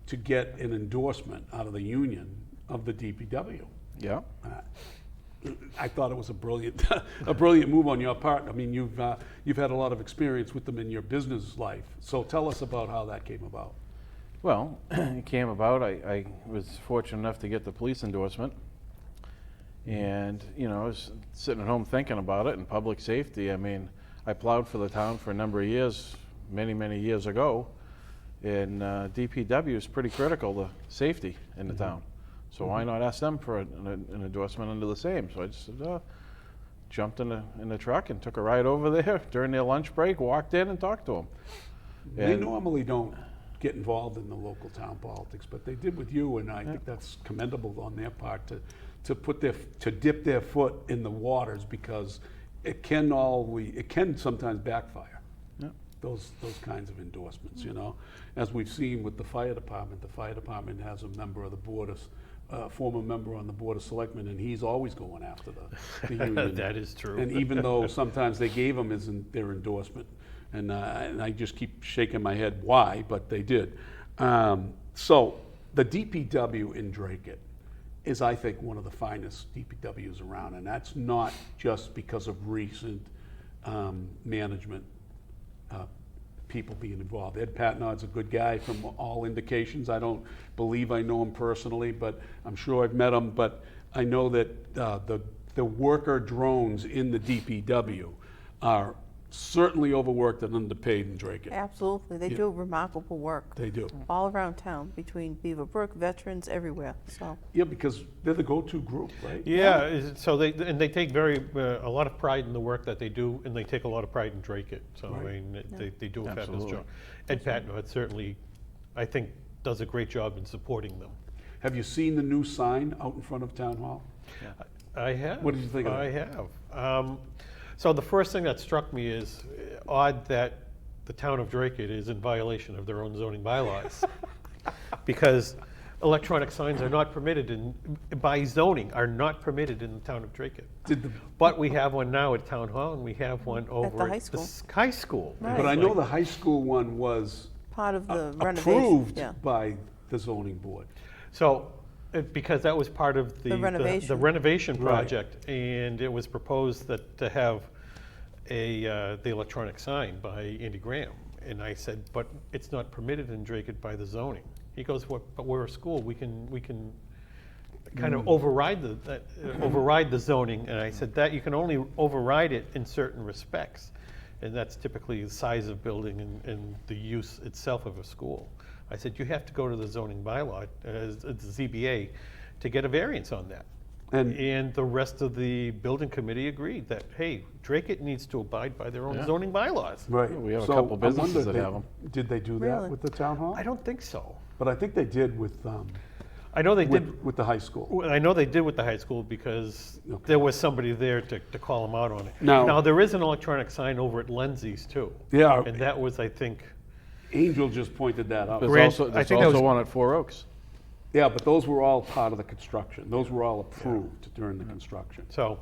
to get an endorsement out of the union of the DPW. Yeah. I thought it was a brilliant move on your part. I mean, you've had a lot of experience with them in your business life. So tell us about how that came about. Well, it came about, I was fortunate enough to get the police endorsement. And, I was sitting at home thinking about it, and public safety. I mean, I plowed for the town for a number of years, many, many years ago. And DPW is pretty critical to safety in the town. So why not ask them for an endorsement under the same? So I just said, jumped in the truck and took a ride over there during their lunch break, walked in and talked to them. They normally don't get involved in the local town politics, but they did with you, and I think that's commendable on their part to dip their foot in the waters, because it can sometimes backfire. Yeah. Those kinds of endorsements, as we've seen with the fire department. The fire department has a member of the board of former member on the Board of Selectmen, and he's always going after the union. That is true. And even though sometimes they gave him their endorsement, and I just keep shaking my head why, but they did. So the DPW in Dracut is, I think, one of the finest DPWs around, and that's not just because of recent management people being involved. Ed Patnod's a good guy from all indications. I don't believe I know him personally, but I'm sure I've met him. But I know that the worker drones in the DPW are certainly overworked and underpaid in Dracut. Absolutely, they Yeah. do remarkable work They do. all around town, between Beaverbrook, veterans, everywhere, so. Yeah, because they're the go-to group, right? Yeah, so they take a lot of pride in the work that they do, and they take a lot of pride in Dracut. So I Right. mean, they do a fabulous Absolutely. job. Ed Patnod certainly, I think, does a great job in supporting them. Have you seen the new sign out in front of Town Hall? I have. What did you think of I that? have. So the first thing that struck me is odd that the town of Dracut is in violation of their own zoning bylaws. Because electronic signs are not permitted by zoning, are not permitted in the town of Dracut. Did the, But we have one now at Town Hall, and we have one over high at school. high school. Right. but I It's know like- the high school one was Part of the renovation, approved yeah. by the zoning board. So, because that was part of the renovation. renovation Right. project, and it was proposed that to have the electronic sign by Andy Graham. And I said, but it's not permitted in Dracut by the zoning. He goes, "What? But we're a school, we can kind of override override the zoning." And I said, that you can only override it in certain respects. And that's typically the size of building and the use itself of a school. I said, you have to go to the zoning bylaw, the ZBA, to get a variance on that. And And the rest of the building committee agreed that, hey, Dracut needs to abide by their own Yeah. zoning bylaws. right, We have a so couple I businesses wondered that have 'em. Did they do that Really? with the town hall? I don't think so. But I think they did with I know they did, with the high school. I know they did with the high school because Okay. there was somebody there to call them out on it. Now- Now, there is an electronic sign over at Lindsay's too. Yeah. And that was, I think, Angel just pointed that out. There's Grant, also, I there's think that also was- one at Four Oaks. Yeah, but those were all part of the construction. Those were all approved during the construction. so,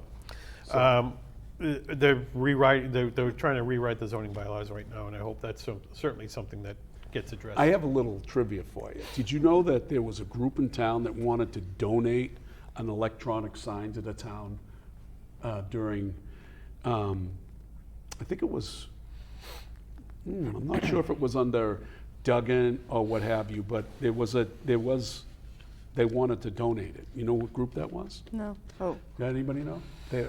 they're rewriting, they're trying to rewrite the zoning bylaws right now, and I hope that's certainly something that gets addressed. I have a little trivia for you. Did you know that there was a group in town that wanted to donate an electronic sign to the town during, I think it was, I'm not sure if it was under Duggan or what have you, but they wanted to donate it. You know what group that was? No, oh, Got anybody know?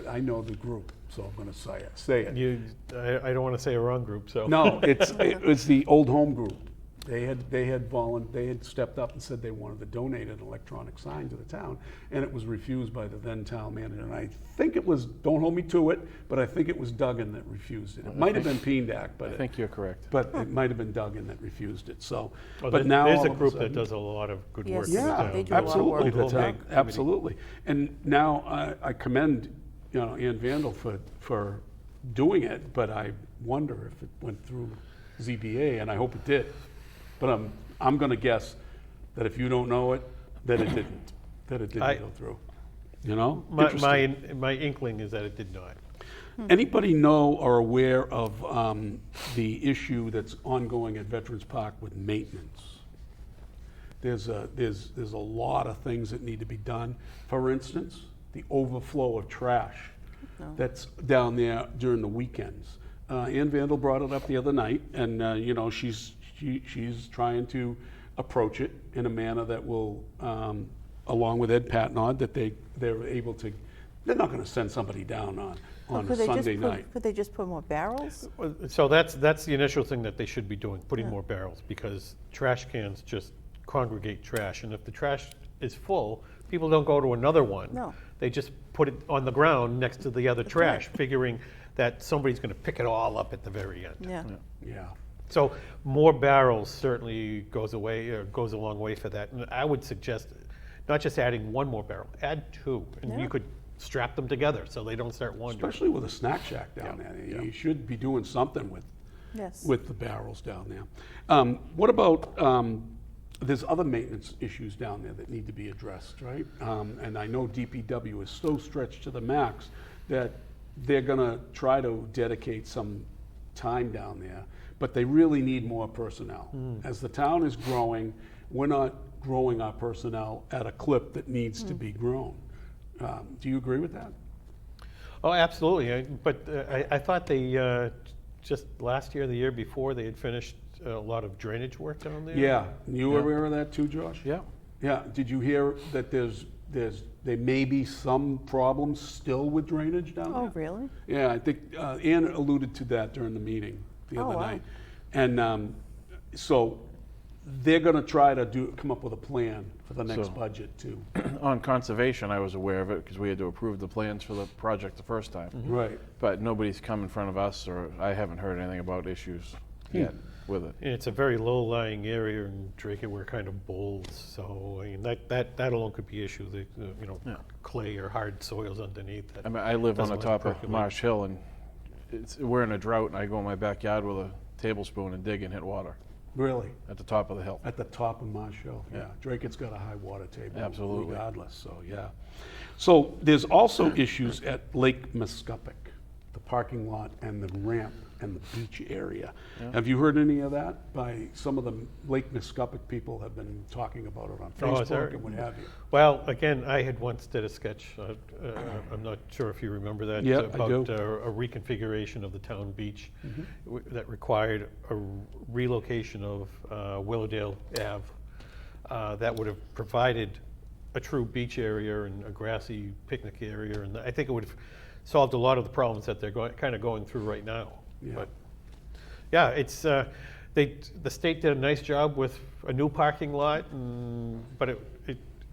I know the group, so I'm gonna say it. I don't want to say a wrong group, so. No, it was the Old Home Group. They had stepped up and said they wanted to donate an electronic sign to the town, and it was refused by the then town manager. And I think it was, don't hold me to it, but I think it was Duggan that refused it. It might have been Peendak, I think you're correct. but it might have been Duggan that refused it, so. Well, But now there's all a of group that sudden- does a lot of good work. Yes. in the Yeah, town. they do a lot of absolutely, work. the Old Home town, Committee. absolutely. And now I commend, Ann Vandal for doing it, but I wonder if it went through ZBA, and I hope it did. But I'm gonna guess that if you don't know it, that it didn't I- go through. You know? My Interesting. inkling is that it did not. Anybody know or aware of the issue that's ongoing at Veterans Park with maintenance? There's a lot of things that need to be done. For instance, the overflow of trash that's down there during the weekends. Ann Vandal brought it up the other night, and she's trying to approach it in a manner that will, along with Ed Patnod, that they're able to. They're not going to send somebody down on a could they just Sunday night. could they just put more barrels? So that's the initial thing that they should be doing, putting more barrels, because trash cans just congregate trash. And if the trash is full, people don't go to another one. No. They just put it on the ground next to the other trash, figuring that somebody's going to pick it all up at the very end. Yeah, Yeah. So more barrels certainly goes a long way for that. And I would suggest not just adding one more barrel, add two, and Yeah. you could strap them together so they don't start wandering. Especially with a snack shack down there. You should be doing something yes. with the barrels down there. What about, there's other maintenance issues down there that need to be addressed, right? And I know DPW is so stretched to the max that they're gonna try to dedicate some time down there, but they really need more personnel. As the town is growing, we're not growing our personnel at a clip that needs to be grown. Do you agree with that? Oh, absolutely. But I thought they, just last year, the year before, they had finished a lot of drainage work down there. Yeah, you were aware of that too, Josh? Yeah. Yeah, did you hear that there's there may be some problems still with drainage down there. Oh, really? Yeah, I think Ann alluded to that during the meeting the Oh, other wow. night. And so they're gonna try to come up with a plan for the next So- budget too. On conservation, I was aware of it because we had to approve the plans for the project the first time. Right. But nobody's come in front of us, or I haven't heard anything about issues yet with it. And it's a very low-lying area in Dracut. We're kind of bold, so I mean, that alone could be issue. Yeah. Clay or hard soils underneath. That I mean, I live on the doesn't let it top of percolate. Marsh Hill, and we're in a drought, and I go in my backyard with a tablespoon and dig and hit water Really? at the top of the hill. At the top of Marsh Hill, yeah. Dracut's got a high water table. Absolutely. Regardless, so, yeah. So there's also issues at Lake Muscuppick, the parking lot and the ramp and the beach area. Have you heard any of that? By some of the Lake Muscuppick people have been talking about it on Oh, is there- Facebook and what have you. Well, again, I had once did a sketch, I'm not sure if you remember that. Yeah, I about do. A reconfiguration of the town beach Mm-hmm. that required a relocation of Willowdale Ave. That would have provided a true beach area and a grassy picnic area, and I think it would have solved a lot of the problems that they're kind of going through right now. Yeah. But yeah, it's the state did a nice job with a new parking lot, but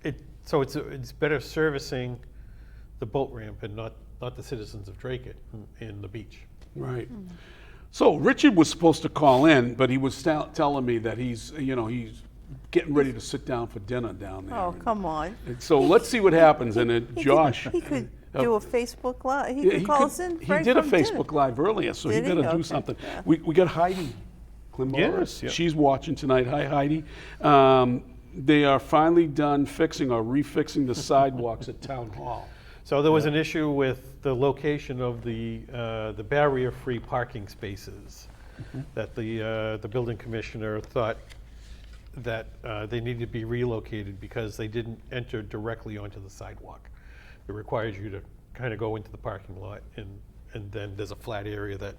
it's better servicing the boat ramp and not the citizens of Dracut and the beach. Right. So Richard was supposed to call in, but he was telling me that he's getting ready to sit down for dinner down there. Oh, come on. And so let's see what happens. And then Josh. He could do a Facebook Live. He Yeah, could call us in He right did a from dinner. Facebook Live earlier, so he Did he? got to do Okay, something. yeah. We got Heidi Klimbauer. Yes, yeah. She's watching tonight. Hi, Heidi. They are finally done fixing or refixing the sidewalks at Town Hall. So there was an issue with the location of the barrier-free parking spaces that the building commissioner thought that they needed to be relocated because they didn't enter directly onto the sidewalk. It requires you to kind of go into the parking lot, and then there's a flat area that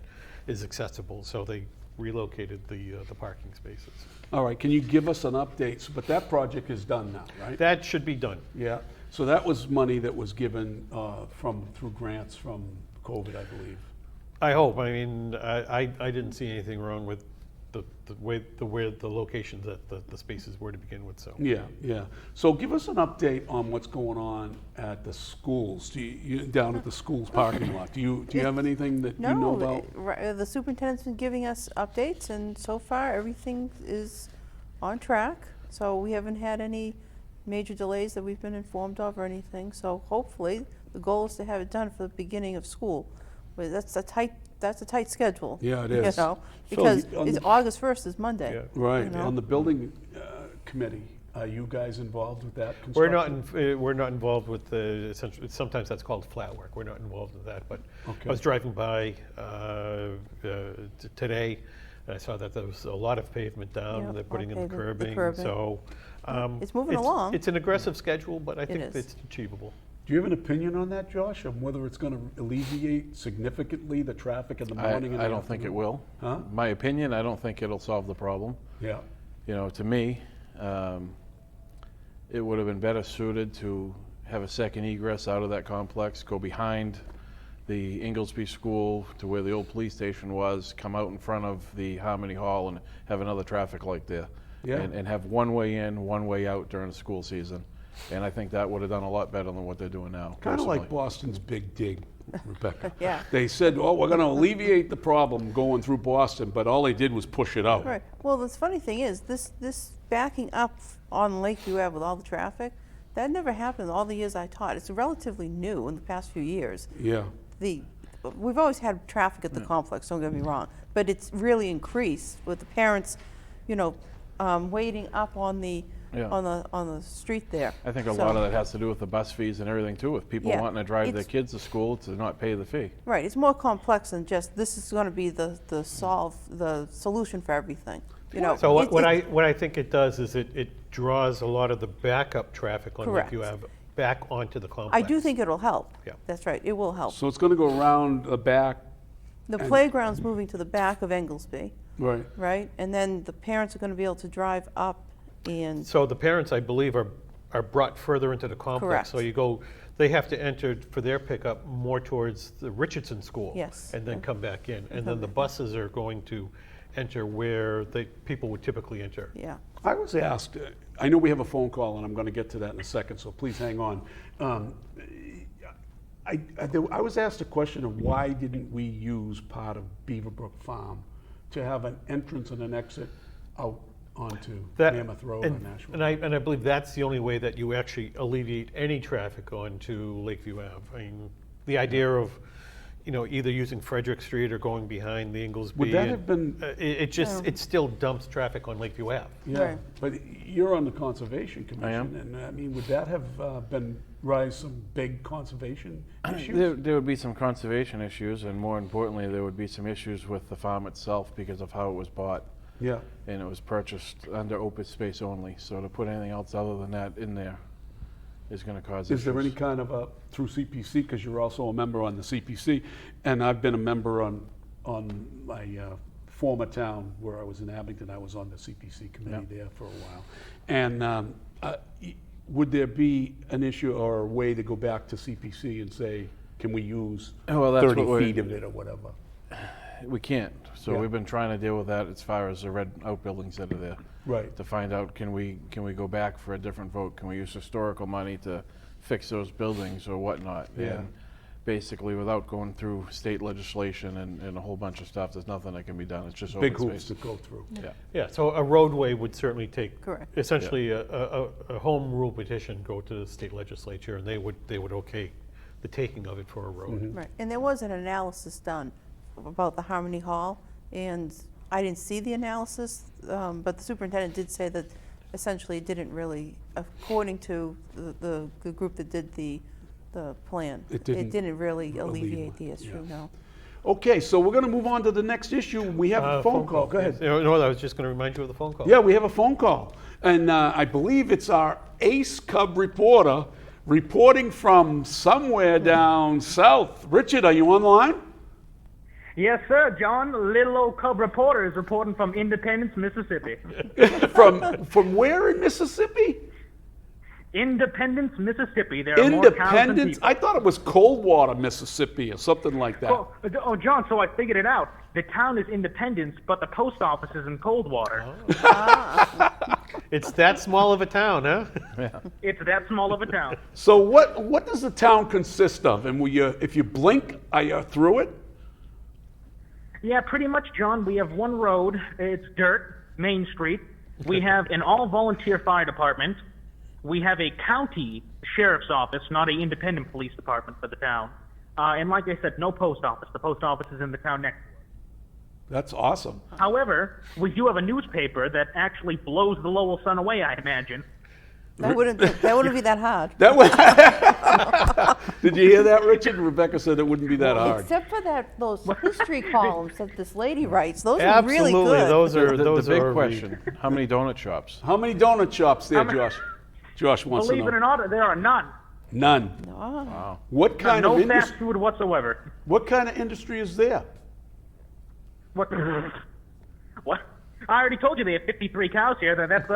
is accessible. So they relocated the parking spaces. All right, can you give us an update? But that project is done now, right? That should be done. Yeah. So that was money that was given through grants from COVID, I believe. I hope. I mean, I didn't see anything wrong with the way the locations that the spaces were to begin with. So Yeah, yeah. So give us an update on what's going on at the schools. Down at the schools parking lot. Do you have anything that you know about? The superintendent's been giving us updates, and so far, everything is on track. So we haven't had any major delays that we've been informed of or anything. So hopefully, the goal is to have it done for the beginning of school. But that's a tight schedule. Yeah, it You is. know, Phil, because on it's the- August 1st is Monday. Yeah. Right. You know? On the building committee, are you guys involved with that we're construction? not involved with the sometimes that's called flat work. We're not involved with that. But Okay. I was driving by today, and I saw that there was a lot of pavement down. Yep, They're putting in the okay, the curbing. curbing. So It's moving along. It's an aggressive schedule, but I think is. it's achievable. Do you have an opinion on that, Josh, on whether it's going to alleviate significantly the traffic in the morning and the I don't think it afternoon? will. Huh? My opinion, I don't think it'll solve the problem. Yeah. You know, to me, it would have been better suited to have a second egress out of that complex, go behind the Inglesby School to where the old police station was, come out in front of the Harmony Hall and have another traffic light there. Yeah. And have one way in, one way out during the school season. And I think that would have done a lot better than what they're doing now. Kind of like personally. Boston's big dig, Rebecca. Yeah. They said, oh, we're going to alleviate the problem going through Boston, but all they did was push it out. Right. Well, the funny thing is, this backing up on Lakeview Ave with all the traffic, that never happened in all the years I taught. It's relatively new in the past few years. Yeah. We've always had traffic at the complex, don't get me wrong, but it's really increased with the parents, waiting up on the Yeah. on the street there. I think a So- lot of that has to do with the bus fees and everything too, with people Yeah, wanting to drive their it's- kids to school to not pay the fee. Right. It's more complex than just this is going to be the solution for everything. So what I think it does is it draws a lot of the backup traffic on Correct. Lakeview Ave back onto the complex. I do think it'll help. Yeah. That's right. It will help. So it's going to go around the back. The playground's moving to the back of Englesby, Right. right? And then the parents are going to be able to drive up and So the parents, I believe, are are brought further into the complex. Correct. So they have to enter for their pickup more towards the Richardson School. Yes. And then come back in. And then the buses are going to enter where people would typically enter. Yeah. I was asked, I know we have a phone call, and I'm going to get to that in a second, so please hang on. I was asked a question of why didn't we use part of Beaverbrook Farm to have an entrance and an exit out onto Mammoth Road or Nashville? And I believe that's the only way that you actually alleviate any traffic onto Lakeview Ave. I mean, the idea of, either using Frederick Street or going behind the Inglesby. Would that have been? It still dumps traffic on Lakeview Ave. Yeah, Right. but you're on the Conservation Commission. I am. And I mean, would that have raised some big conservation issues? There would be some conservation issues, and more importantly, there would be some issues with the farm itself because of how it was bought. Yeah. And it was purchased under open space only, so to put anything else other than that in there is going to cause issues. Is there any kind of through CPC, because you're also a member on the CPC, and I've been a member on my former town where I was in Abington, I was on the CPC committee there for a while. And would there be an issue or a way to go back to CPC and say, can we use Well, that's 30 what feet of it or whatever? We can't. So Yeah. we've been trying to deal with that as far as the red outbuildings that are there. Right. To find out, can we go back for a different vote? Can we use historical money to fix those buildings or whatnot? Yeah. And basically, without going through state legislation and a whole bunch of stuff, there's nothing that can be done. It's just Big open hoops to space. go through. Yeah. Yeah, so a roadway would certainly take. Correct. Essentially, a home rule petition go to the state legislature, and they would okay the taking of it for a road. Right. And there was an analysis done about the Harmony Hall, and I didn't see the analysis, but the superintendent did say that essentially it didn't really, according to the group that did the plan, It didn't really alleviate, alleviate the issue, yeah. no. Okay, so we're going to move on to the next issue. We have a phone call. Go ahead. No, I was just going to remind you of the phone call. Yeah, we have a phone call. And I believe it's our Ace Cub reporter reporting from somewhere down south. Richard, are you online? Yes, sir. John, little old cub reporter, is reporting from Independence, Mississippi. From where in Mississippi? Independence, Mississippi. There are more cows than Independence? people. I thought it was Coldwater, Mississippi, or something like that. Oh, John, so I figured it out. The town is Independence, but the post office is in Coldwater. It's that small of a town, huh? It's that small of a town. So what does the town consist of? And if you blink, are you through it? Yeah, pretty much, John. We have one road. It's dirt, Main Street. We have an all-volunteer fire department. We have a county sheriff's office, not an independent police department for the town. And like I said, no post office. The post office is in the town next. That's awesome. However, we do have a newspaper that actually blows the Lowell Sun away, I imagine. That wouldn't be that hard. That was, did you hear that, Richard? Rebecca said it wouldn't be that hard. Except for those history columns that this lady writes. Those are really Absolutely, good. those are The big are question, how many donut shops? How many donut shops there, Josh? Josh wants to Believe it or know. not, there are none. None. Wow. What kind No of fast industry? food whatsoever. What kind of industry is there? What? What? I already told you they have 53 cows here. That's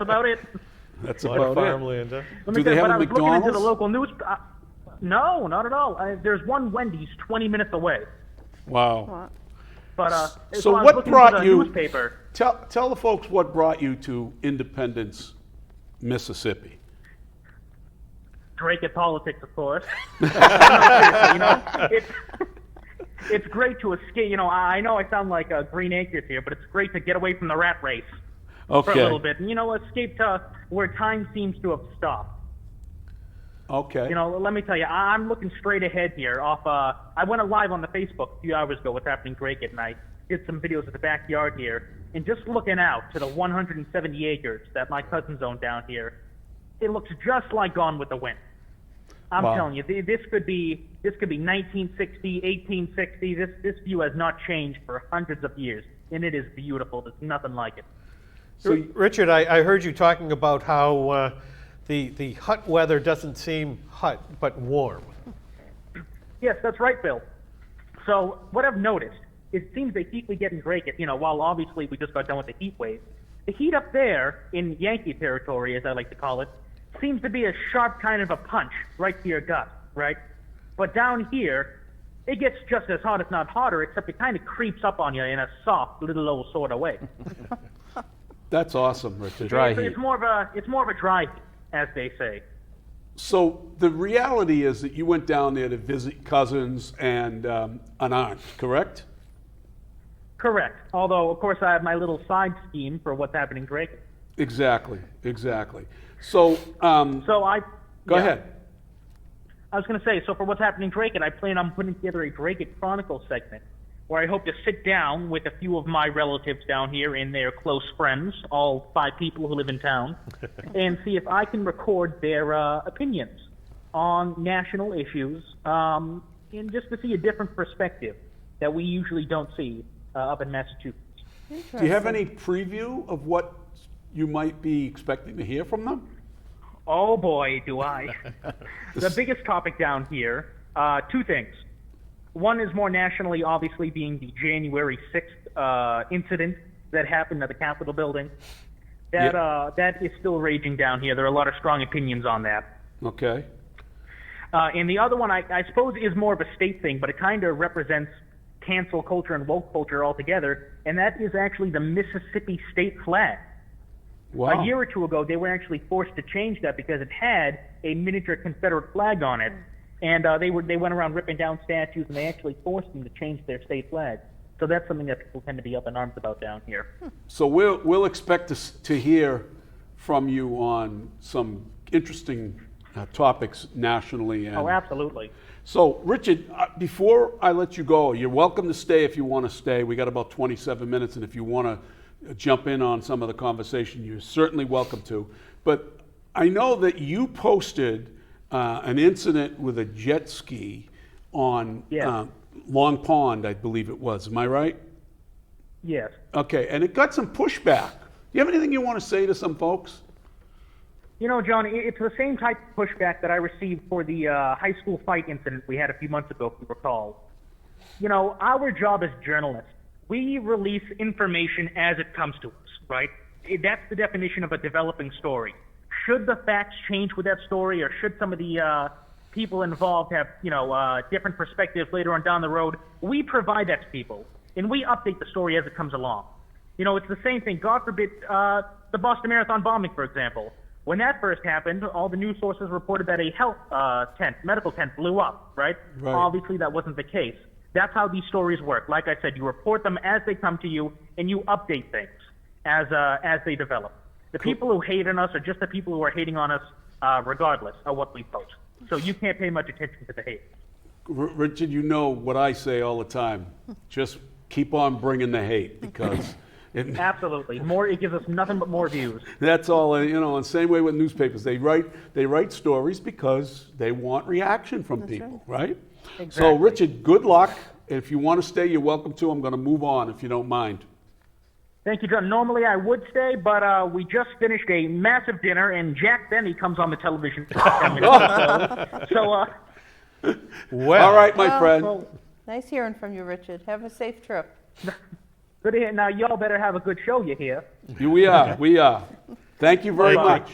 about it. That's a lot of about it. farmland. Huh? Let Do me they tell you, have but a I was looking into the McDonald's? local news. No, not at all. There's one Wendy's 20 minutes away. Wow. But So I was what looking brought into the you? newspaper. Tell the folks what brought you to Independence, Mississippi. Dracut politics, of course. No, seriously, it's great to escape. I know I sound like Green Acres here, but it's great to get away from the rat race for a little bit, and escape to where time seems to have stopped. Okay. Let me tell you, I'm looking straight ahead here. I went live on the Facebook a few hours ago. What's happening, Dracut, and I did some videos of the backyard here, and just looking out to the 170 acres that my cousins own down here, it looks just like Gone with the Wind. I'm Wow. telling you, this could be 1960, 1860. This view has not changed for hundreds of years, and it is beautiful. There's nothing like it. So Richard, I heard you talking about how the hot weather doesn't seem hot, but warm. Yes, that's right, Bill. So what I've noticed, it seems the heat we get in Dracut, while obviously we just got done with the heat wave, the heat up there in Yankee territory, as I like to call it, seems to be a sharp kind of a punch right to your gut, right? But down here, it gets just as hot, if not hotter, except it kind of creeps up on you in a soft, little old sort of way. That's awesome, Richard. Dry it's heat. more of a dry heat, as they say. So the reality is that you went down there to visit cousins and an aunt, correct? Correct. Although, of course, I have my little side scheme for what's happening, Drake. Exactly, exactly. So, So I go yeah. ahead. I was going to say, so for what's happening, Dracut, I plan on putting together a Dracut Chronicle segment where I hope to sit down with a few of my relatives down here and their close friends, all 5 people who live in town, and see if I can record their opinions on national issues, and just to see a different perspective that we usually don't see up in Massachusetts. Do you have any preview of what you might be expecting to hear from them? Oh boy, do I. The biggest topic down here, 2 things. One is more nationally, obviously, being the January 6th incident that happened at the Capitol building. That is still raging down here. There are a lot of strong opinions on that. Okay. And the other one, I suppose, is more of a state thing, but it kind of represents cancel culture and woke culture altogether, and that is actually the Mississippi state flag. Wow. A year or 2 ago, they were actually forced to change that because it had a miniature Confederate flag on it, and they went around ripping down statues, and they actually forced them to change their state flag. So that's something that people tend to be up in arms about down here. So we'll expect to hear from you on some interesting topics nationally. And Oh, absolutely. so, Richard, before I let you go, you're welcome to stay if you want to stay. We got about 27 minutes, and if you want to jump in on some of the conversation, you're certainly welcome to. But I know that you posted an incident with a jet ski on Yeah. Long Pond, I believe it was. Am I right? Yes. Okay, and it got some pushback. Do you have anything you want to say to some folks? You know, John, it's the same type of pushback that I received for the high school fight incident we had a few months ago, if you recall. You know, our job as journalists, we release information as it comes to us, right? That's the definition of a developing story. Should the facts change with that story, or should some of the people involved have, different perspectives later on down the road, we provide that to people, and we update the story as it comes along. You know, it's the same thing. God forbid, the Boston Marathon bombing, for example. When that first happened, all the news sources reported that a health medical tent blew up, right? Right. Obviously, that wasn't the case. That's how these stories work. Like I said, you report them as they come to you, and you update things as they develop. The people who hate on us are just the people who are hating on us regardless of what we post. So you can't pay much attention to the hate. Richard, you know what I say all the time. Just keep on bringing the hate, because Absolutely. It gives us nothing but more views. that's all. And the same way with newspapers, they write stories because they want reaction from people, right? So, Exactly. Richard, good luck. If you want to stay, you're welcome to. I'm going to move on if you don't mind. Thank you, John. Normally I would stay, but we just finished a massive dinner, and Jack Benny comes on the television. So, Well, All right, my Well, friend. well, Nice hearing from you, Richard. Have a safe trip. good to hear. Now, y'all better have a good show, you hear? We are. Thank you very Bye-bye. much.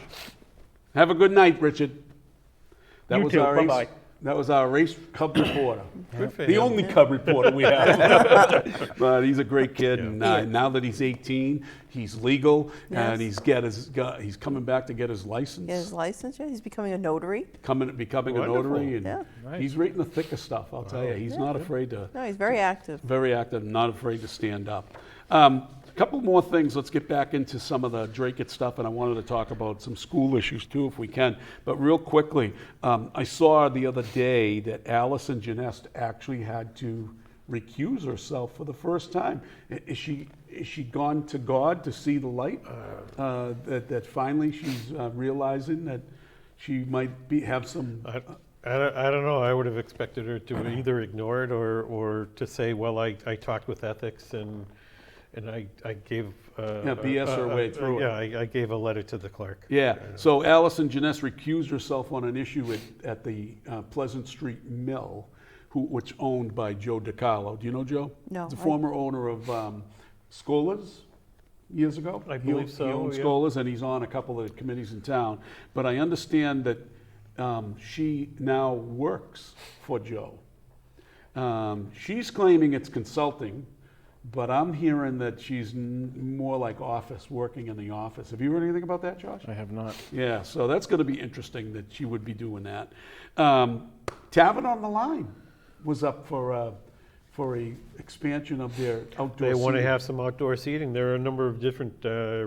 Have a good night, Richard. That You was too. our ace. Bye-bye. That was our race cub reporter. good for The him. only cub reporter we have. But he's a great kid, and now that he's 18, he's legal, and Yes. he's coming back to get his license. Get his license, yeah. He's becoming a notary. Becoming a Wonderful. notary, and Yeah. Nice. he's right in the thick of stuff. I'll tell you, he's not afraid to. No, he's very active. Very active, not afraid to stand up. A couple more things. Let's get back into some of the Dracut stuff, and I wanted to talk about some school issues too, if we can. But real quickly, I saw the other day that Allison Janest actually had to recuse herself for the first time. Is she gone to God to see the light? That finally she's realizing that she might have some. I don't know. I would have expected her to either ignore it or to say, well, I talked with ethics and I gave BS her way through it. Yeah, I gave a letter to the clerk. Yeah, so Allison Janess recused herself on an issue at the Pleasant Street Mill, which owned by Joe DiCarlo. Do you know Joe? No, He's a I- former owner of Scola's. years ago. I believe so, He owns yeah. Scola's, and he's on a couple of committees in town. But I understand that she now works for Joe. She's claiming it's consulting, but I'm hearing that she's more like office, working in the office. Have you heard anything about that, Josh? I have not. Yeah, so that's going to be interesting that she would be doing that. Tavern on the Line was up for a expansion of their outdoor They want to seating. have some outdoor seating. There are a number of different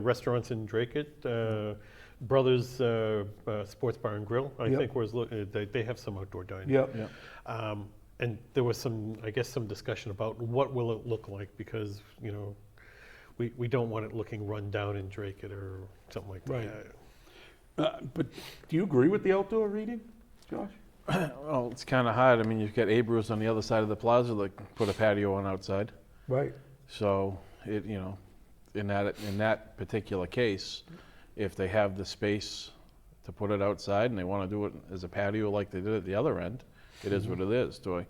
restaurants in Dracut. Brothers Sports Bar and Grill, I Yep. think, they have some outdoor dining. Yep. Yep. And there was some discussion about what will it look like, because, we don't want it looking run down in Dracut or something like Right. that. But do you agree with the outdoor reading, Josh? Well, it's kind of hard. I mean, you've got Abrams on the other side of the plaza that put a patio on outside. Right. So in that particular case, if they have the space to put it outside and they want to do it as a patio like they did at the other end, it is what it is. Do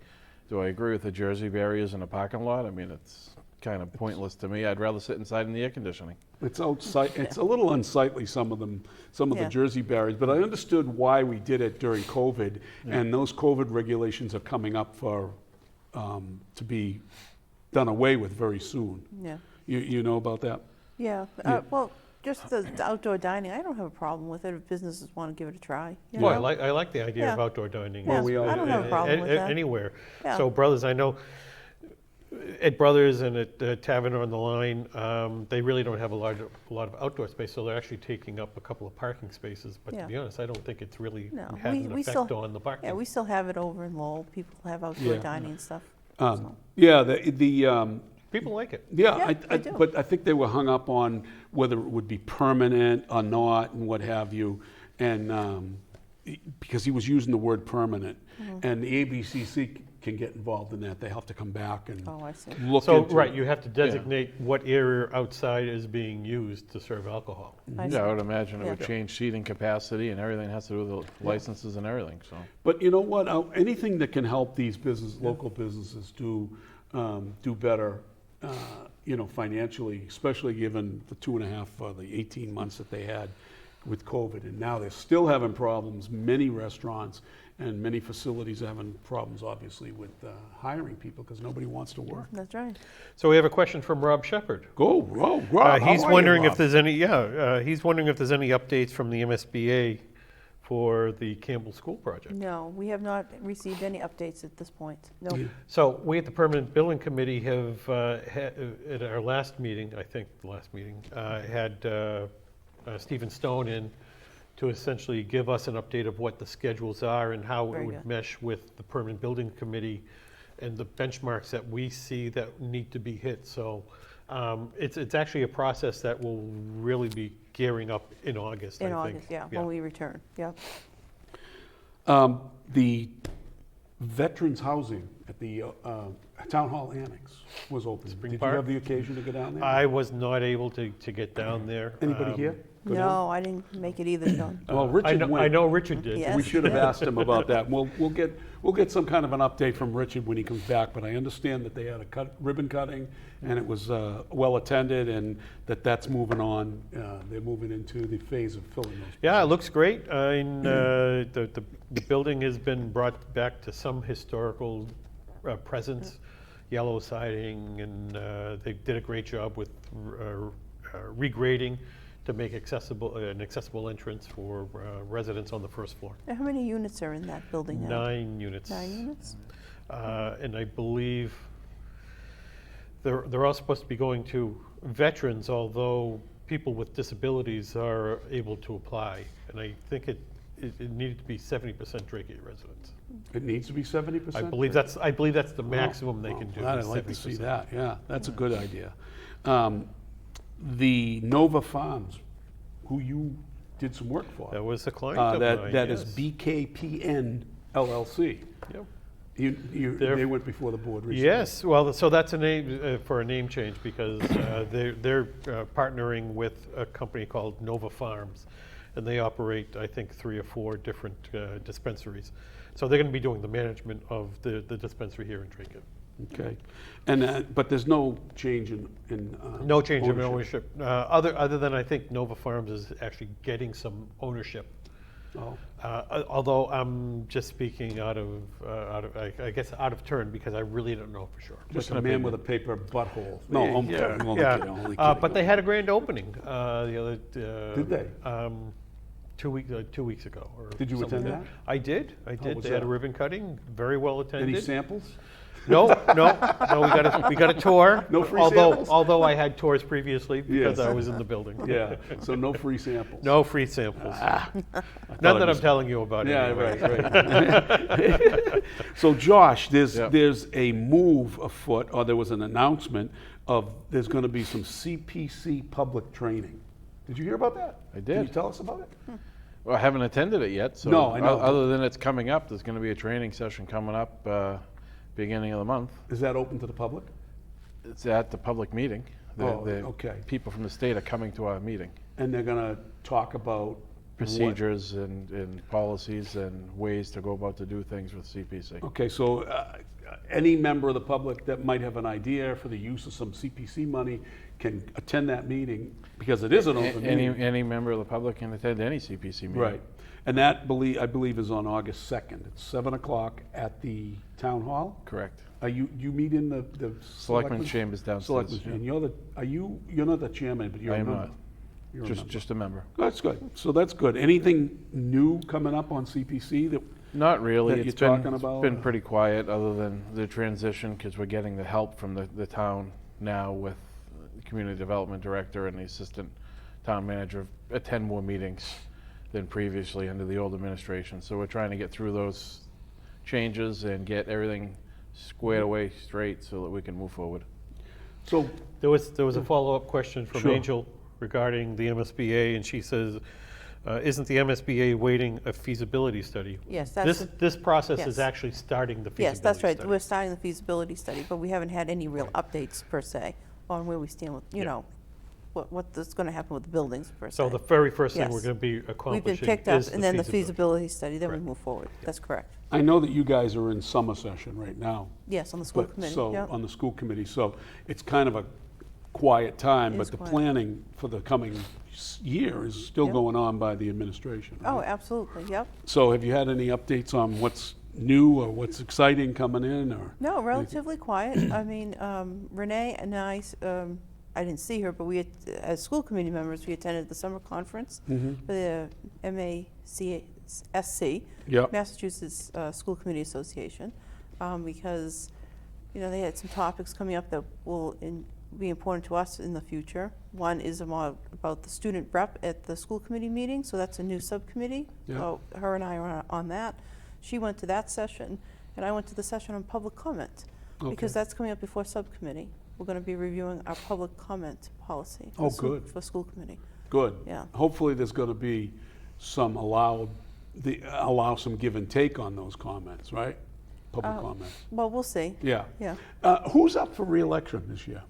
I agree with the Jersey barriers in a parking lot? I mean, it's kind of pointless to me. I'd rather sit inside in the air conditioning. It's outside. It's a little unsightly, some of the Yeah. Jersey barriers, but I understood why we did it during COVID, and those COVID regulations are coming up for to be done away with very soon. Yeah. You know about that? Yeah. Yeah. Well, just the outdoor dining, I don't have a problem with it if businesses want to give it a try. you Well, know? I like the idea of Yeah. outdoor dining. Yeah, we all I don't have a problem with that. Anywhere. Yeah. So Brothers, I know at Brothers and at Tavern on the Line, they really don't have a lot of outdoor space, so they're actually taking up a couple of parking spaces. But Yeah. to be honest, I don't think it's really No, had an we effect still- on the parking. Yeah, we still have it over in Lowell. People have outdoor Yeah. dining and stuff. Yeah. The People like it. yeah. Yeah, I do. But I think they were hung up on whether it would be permanent or not, and what have you, and because he was using the word permanent, Mm-hmm. and the ABCC can get involved in that. They have to come back and Oh, I see. look So, into right, it. you have to designate what area outside is being used to serve alcohol. I see. Yeah, I would imagine it Yeah. would change seating capacity and everything has to do with the licenses and everything, so. But you know what? Anything that can help these local businesses do better, financially, especially given the 2.5 or the 18 months that they had with COVID, and now they're still having problems. Many restaurants and many facilities are having problems, obviously, with hiring people because nobody wants to work. That's right. So we have a question from Rob Shepard. Go, Rob. He's how are you, wondering if Rob? there's any, he's wondering if there's any updates from the MSBA for the Campbell School project. No, we have not received any updates at this point. No. Yeah. So we at the Permanent Building Committee have, at our last meeting, I think the last meeting, had Stephen Stone in to essentially give us an update of what the schedules are and how it Very would good. mesh with the Permanent Building Committee and the benchmarks that we see that need to be hit. So it's actually a process that will really be gearing up in August, I In think. August, yeah, when we return, yeah. The veterans housing at the Town Hall Annex was open. Spring Did Park? you have the occasion to go down there? I was not able to get down there. Anybody here? Go down? No, I didn't make it either, John. Well, Richard went. I know Richard did. Yeah. We Yes. should have asked him about that. We'll get some kind of an update from Richard when he comes back, but I understand that they had a ribbon cutting, and it was well attended, and that's moving on. They're moving into the phase of filling those. Yeah, it looks great. The building has been brought back to some historical presence, yellow siding, and they did a great job with regrading to make an accessible entrance for residents on the first floor. Now, how many units are in that building now? 9 units. 9 units? And I believe they're all supposed to be going to veterans, although people with disabilities are able to apply. And I think it needed to be 70% Dracut residents. It needs to be 70%? I believe that's the maximum they can do. I'd is like to see 70%. that, yeah. That's a good idea. The Nova Farms, who you did some work for. That was a client of mine, That is yes. BKPN LLC. Yep. They went before the board recently. Yes, well, so that's a name for a name change because they're partnering with a company called Nova Farms, and they operate, I think, 3 or 4 different dispensaries. So they're going to be doing the management of the dispensary here in Dracut. Okay. And, but there's no change in No change in ownership, other than I think Nova Farms is actually getting some ownership. Oh, Although I'm just speaking out of I guess out of turn because I really don't know for sure. just a man with a paper butthole. No, I'm kidding, I'm only kidding, only But kidding. they had a grand opening the other. Did they? 2 weeks ago. Or Did you something attend like that? I did. was They had that? a ribbon cutting, very well attended. Any samples? No. We got a tour. No free although, samples? Although I had tours previously because Yes. I was in the building. Yeah, so no free samples. No free samples. None I that I'm missed- telling you about. Yeah, anyway. right. So Josh, Yep. there's a move afoot, or there was an announcement of there's going to be some CPC public training. Did you hear about that? I Can you did. tell us about it? Well, I haven't attended it yet, so No, I know. other than it's coming up, there's going to be a training session coming up beginning of the month. Is that open to the public? It's at the public meeting. Oh, okay. People from the state are coming to our meeting. And they're going to talk about what? Procedures and policies and ways to go about to do things with CPC. Okay, so any member of the public that might have an idea for the use of some CPC money can attend that meeting because it is an open meeting. Any member of the public can attend any CPC meeting. Right. And that, I believe, is on August 2nd. It's 7 o'clock at the town hall. Correct. Are you meet in the Selectmen's chambers downstairs. Selectmen's, yeah. and you're not the chairman, but you're I a am member. not. You're a member. Just a member. That's good. So that's good. Anything new coming up on CPC that? Not really. That It's you're been, talking about, it's been or? pretty quiet other than the transition because we're getting the help from the town now with the community development director and the assistant town manager attend more meetings than previously under the old administration. So we're trying to get through those changes and get everything squared away straight so that we can move forward. So There was a follow-up question from Sure. Angel regarding the MSBA, and she says, isn't the MSBA waiting a feasibility study? Yes, that's This process yes. is actually starting the feasibility Yes, that's right. study. We're starting the feasibility study, but we haven't had any real updates per se on where we stand with, you know, what's going to happen with the buildings per se. So the very first thing we're Yes. going to be We've accomplishing been picked up, is and then the feasibility. feasibility study, then we Correct. move forward. That's correct. I know that you guys are in summer session right now. Yes, on the school But, committee. so, yeah. on the school committee, so it's kind of a quiet time, It but is the quiet. planning for the coming year is still Yep. going on by the administration. Oh, right? absolutely, yep. So have you had any updates on what's new or what's exciting coming in, or? No, relatively quiet. I mean, Renee and I didn't see her, but we, as school committee members, we attended the summer conference Mm-hmm. for the MACSC, Yep. Massachusetts School Committee Association, because, you know, they had some topics coming up that will be important to us in the future. One is about the student rep at the school committee meeting, so that's a new subcommittee. Yeah. So her and I are on that. She went to that session, and I went to the session on public comment, because Okay. that's coming up before subcommittee. We're going to be reviewing our public comment policy. Oh, for good. For school committee. Good. Yeah. Hopefully, there's going to be some allow some give and take on those comments, right? Public comments. Well, we'll see. Yeah. Yeah. Who's up for re-election this year?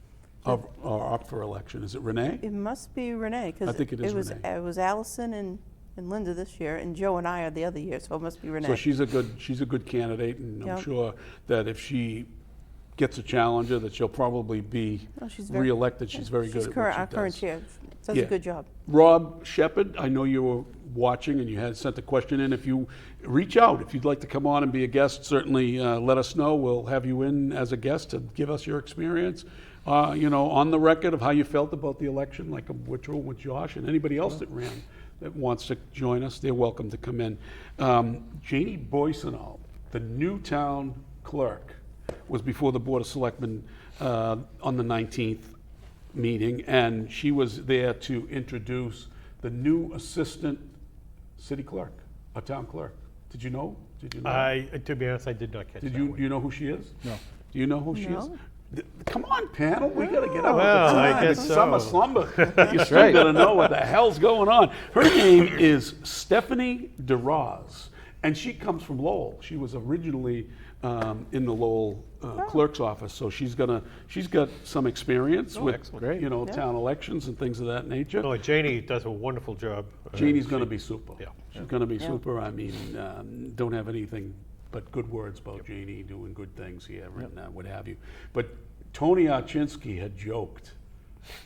Or up for election? Is it Renee? It must be Renee, because I think it is Renee. it was Allison and Linda this year, and Joe and I are the other year, so it must be Renee. So she's a good candidate, and I'm Yeah. sure that if she gets a challenger, that she'll probably be Oh, she's very- re-elected. She's very good at what she our current does. chair. Does Yeah. a good job. Rob Shepard, I know you were watching and you had sent a question in. If you reach out, if you'd like to come on and be a guest, certainly let us know. We'll have you in as a guest to give us your experience, on the record of how you felt about the election, like with Josh and anybody else that ran that wants to join us. They're welcome to come in. Janie Boysenall, the new town clerk, was before the Board of Selectmen on the 19th meeting, and she was there to introduce the new assistant city clerk, a town clerk. Did you know? To be honest, I did not catch Did that you? one. Do you know who she is? No. Do you know who she is? No. Come on, panel. We got to get out Well, of the I time. guess It's summer so. slumber. You still right. got to know what the hell's going on. Her name is Stephanie DeRoz, and she comes from Lowell. She was originally in the Lowell clerk's office, so she's got some experience with excellent. Great. town elections and things of that nature. No, Janie does a wonderful job. Janie's going to be super. Yeah. She's going to be super. I mean, don't have anything but good words about Janie doing good things here and what have you. But Tony Archinsky had joked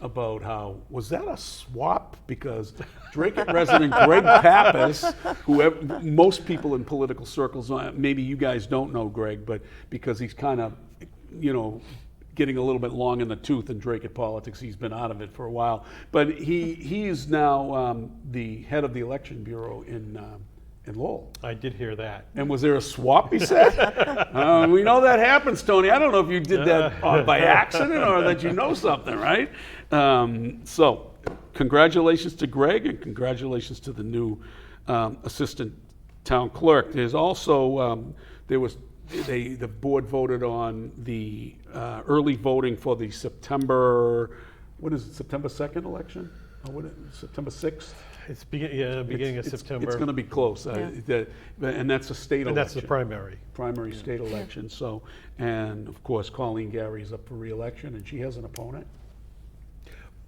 about how, was that a swap? Because Dracut resident Greg Pappas, who most people in political circles, maybe you guys don't know Greg, but because he's kind of, getting a little bit long in the tooth in Dracut politics, he's been out of it for a while. But he is now the head of the election bureau in Lowell. I did hear that. And was there a swap, he said? We know that happens, Tony. I don't know if you did that by accident or that you know something, right? So congratulations to Greg and congratulations to the new assistant town clerk. There's also, the board voted on the early voting for the September 2nd election? September 6th? It's beginning of September. It's going to be close, and that's a state election. And that's the primary. State election. So, and of course, Colleen Gary is up for re-election, and she has an opponent.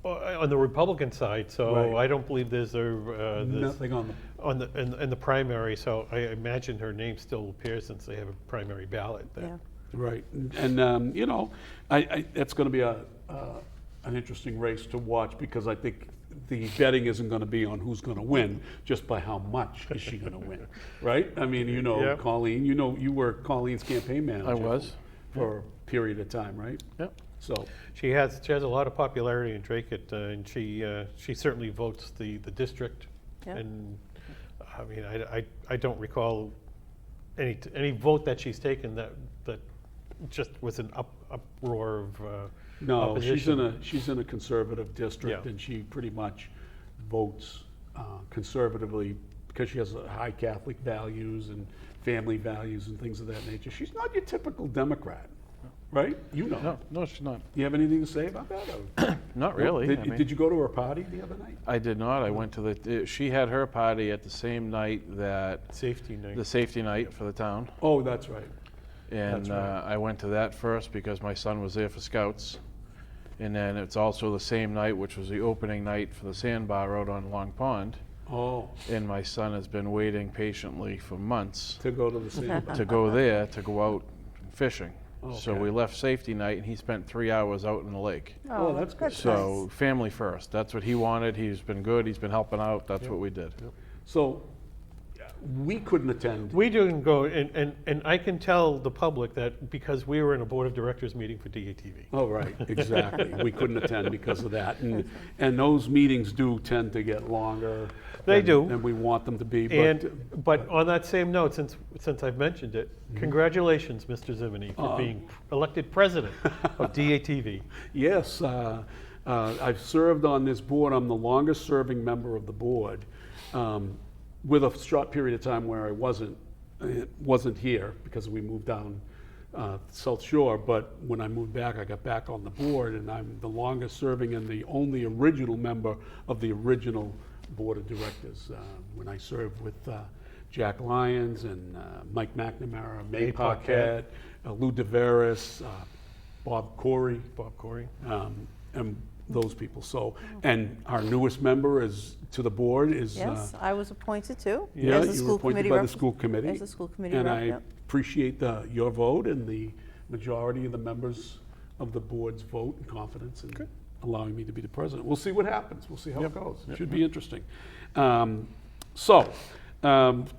On the Republican side, so Right. I don't believe there's Nothing on the. in the primary. So I imagine her name still appears since they have a primary ballot there. Yeah. Right, and that's going to be an interesting race to watch because I think the betting isn't going to be on who's going to win, just by how much is she going to win, right? I mean, Yep. Colleen, you were Colleen's campaign manager. I was. For a period of time, right? Yep. So, She has a lot of popularity in Dracut, and she certainly votes the district. Yeah. And I mean, I don't recall any vote that she's taken that just was an uproar of no, opposition. she's in a conservative district, Yeah. and she pretty much votes conservatively because she has high Catholic values and family values and things of that nature. She's not your typical Democrat, right? No, she's not. You have anything to say about that? Or? Not really. Did you go to her party the other night? I did not. I went to she had her party at the same night that Safety night. the safety night for the town. Oh, that's right. And That's right. I went to that first because my son was there for scouts. And then it's also the same night, which was the opening night for the sandbar out on Long Pond. Oh, And my son has been waiting patiently for months to go to the sandbar. to go there to go out fishing. So Okay. we left safety night and he spent 3 hours out in the lake. Oh, that's good. So family first. That's what he wanted. He's been good. He's been helping out. That's what we did. So we couldn't attend. We didn't go, and I can tell the public that because we were in a board of directors meeting for DATV. Oh, right, exactly. We couldn't attend because of that. And those meetings do tend to get longer. They do. And we want them to be. But on that same note, since I've mentioned it, congratulations, Mr. Zimini, for being elected president of DATV. Yes, I've served on this board. I'm the longest serving member of the board, with a short period of time where I wasn't here because we moved down South Shore. But when I moved back, I got back on the board, and I'm the longest serving and the only original member of the original board of directors. When I served with Jack Lyons and Mike McNamara, May Paquette, Lou DeVeris, Bob Corey. And those people. So, and our newest member to the board is. Yes, I was appointed too. Yeah, as a you school were appointed committee by the rep. school committee. As a school committee And rep, I yep. appreciate your vote and the majority of the members of the board's vote and confidence in allowing me to be the president. We'll see what happens. We'll see how it goes. It should be interesting. For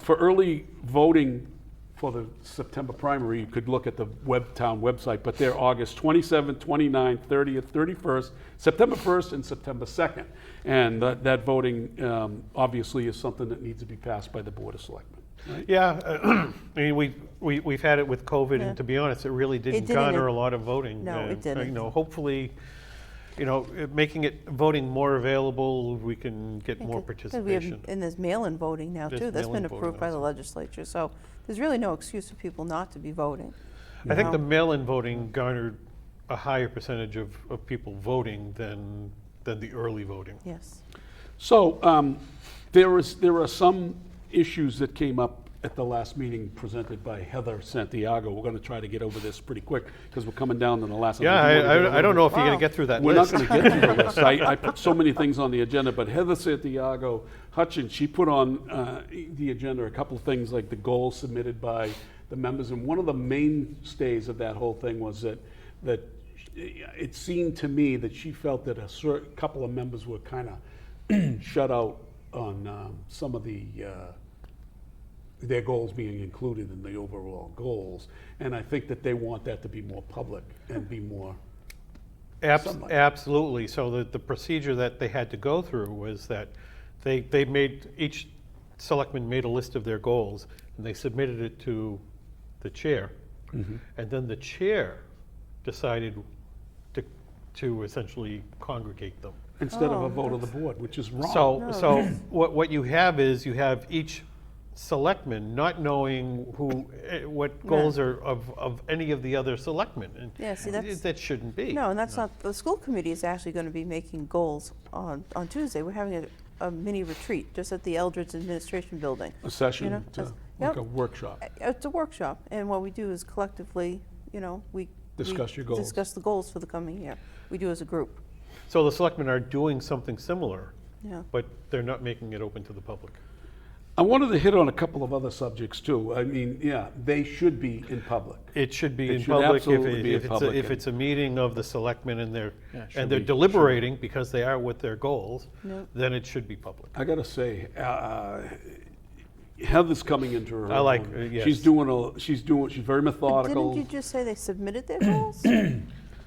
early voting for the September primary, you could look at the town website, but they're August 27th, 29th, 30th, 31st, September 1st, and September 2nd. And that voting obviously is something that needs to be passed by the Board of Selectmen. Right? Yeah, I mean, we've had it with COVID, Yeah. and to be honest, it really didn't didn't. garner a lot of voting. No, it didn't. Hopefully, making voting more available, we can get more Because participation. and there's mail-in voting now There's too. That's been mail-in voting approved by the also. legislature. So there's really no excuse for people not to be voting. I think know? the mail-in voting garnered a higher percentage of people voting than the early voting. Yes. So there are some issues that came up at the last meeting presented by Heather Santiago. We're going to try to get over this pretty quick because we're coming down to the last. Yeah, I don't know if you're going to get through that We're list. not going to get through the list. I put so many things on the agenda, but Heather Santiago Hutchins, she put on the agenda a couple of things like the goals submitted by the members. And one of the mainstays of that whole thing was that it seemed to me that she felt that a certain couple of members were kind of shut out on some of their goals being included in the overall goals. And I think that they want that to be more public and be more sunlight. Absolutely. So the procedure that they had to go through was that they made, each selectman made a list of their goals, and they submitted it to the chair. And then the chair decided to essentially congregate them. Instead of a vote of the board, which is wrong. So what you have is you have each selectman not knowing what goals are of any of the other selectmen. And Yeah, see, that's- that shouldn't be. No, and that's not, the school committee is actually going to be making goals on Tuesday. We're having a mini retreat just at the Eldredge Administration Building. A session, You know, to- just- like yep. a workshop. It's a workshop, and what we do is collectively, we Discuss your goals. discuss the goals for the coming year. We do as a group. So the selectmen are doing something similar, Yeah. but they're not making it open to the public. I wanted to hit on a couple of other subjects too. I mean, yeah, they should be in public. It should be It in should public absolutely be in public, if and- it's a meeting of the selectmen and Yeah, they're should be- deliberating because they are with their goals, Yep. then it should be public. I gotta say, Heather's coming into her I like, own. yes. She's very methodical. Didn't you just say they submitted their goals?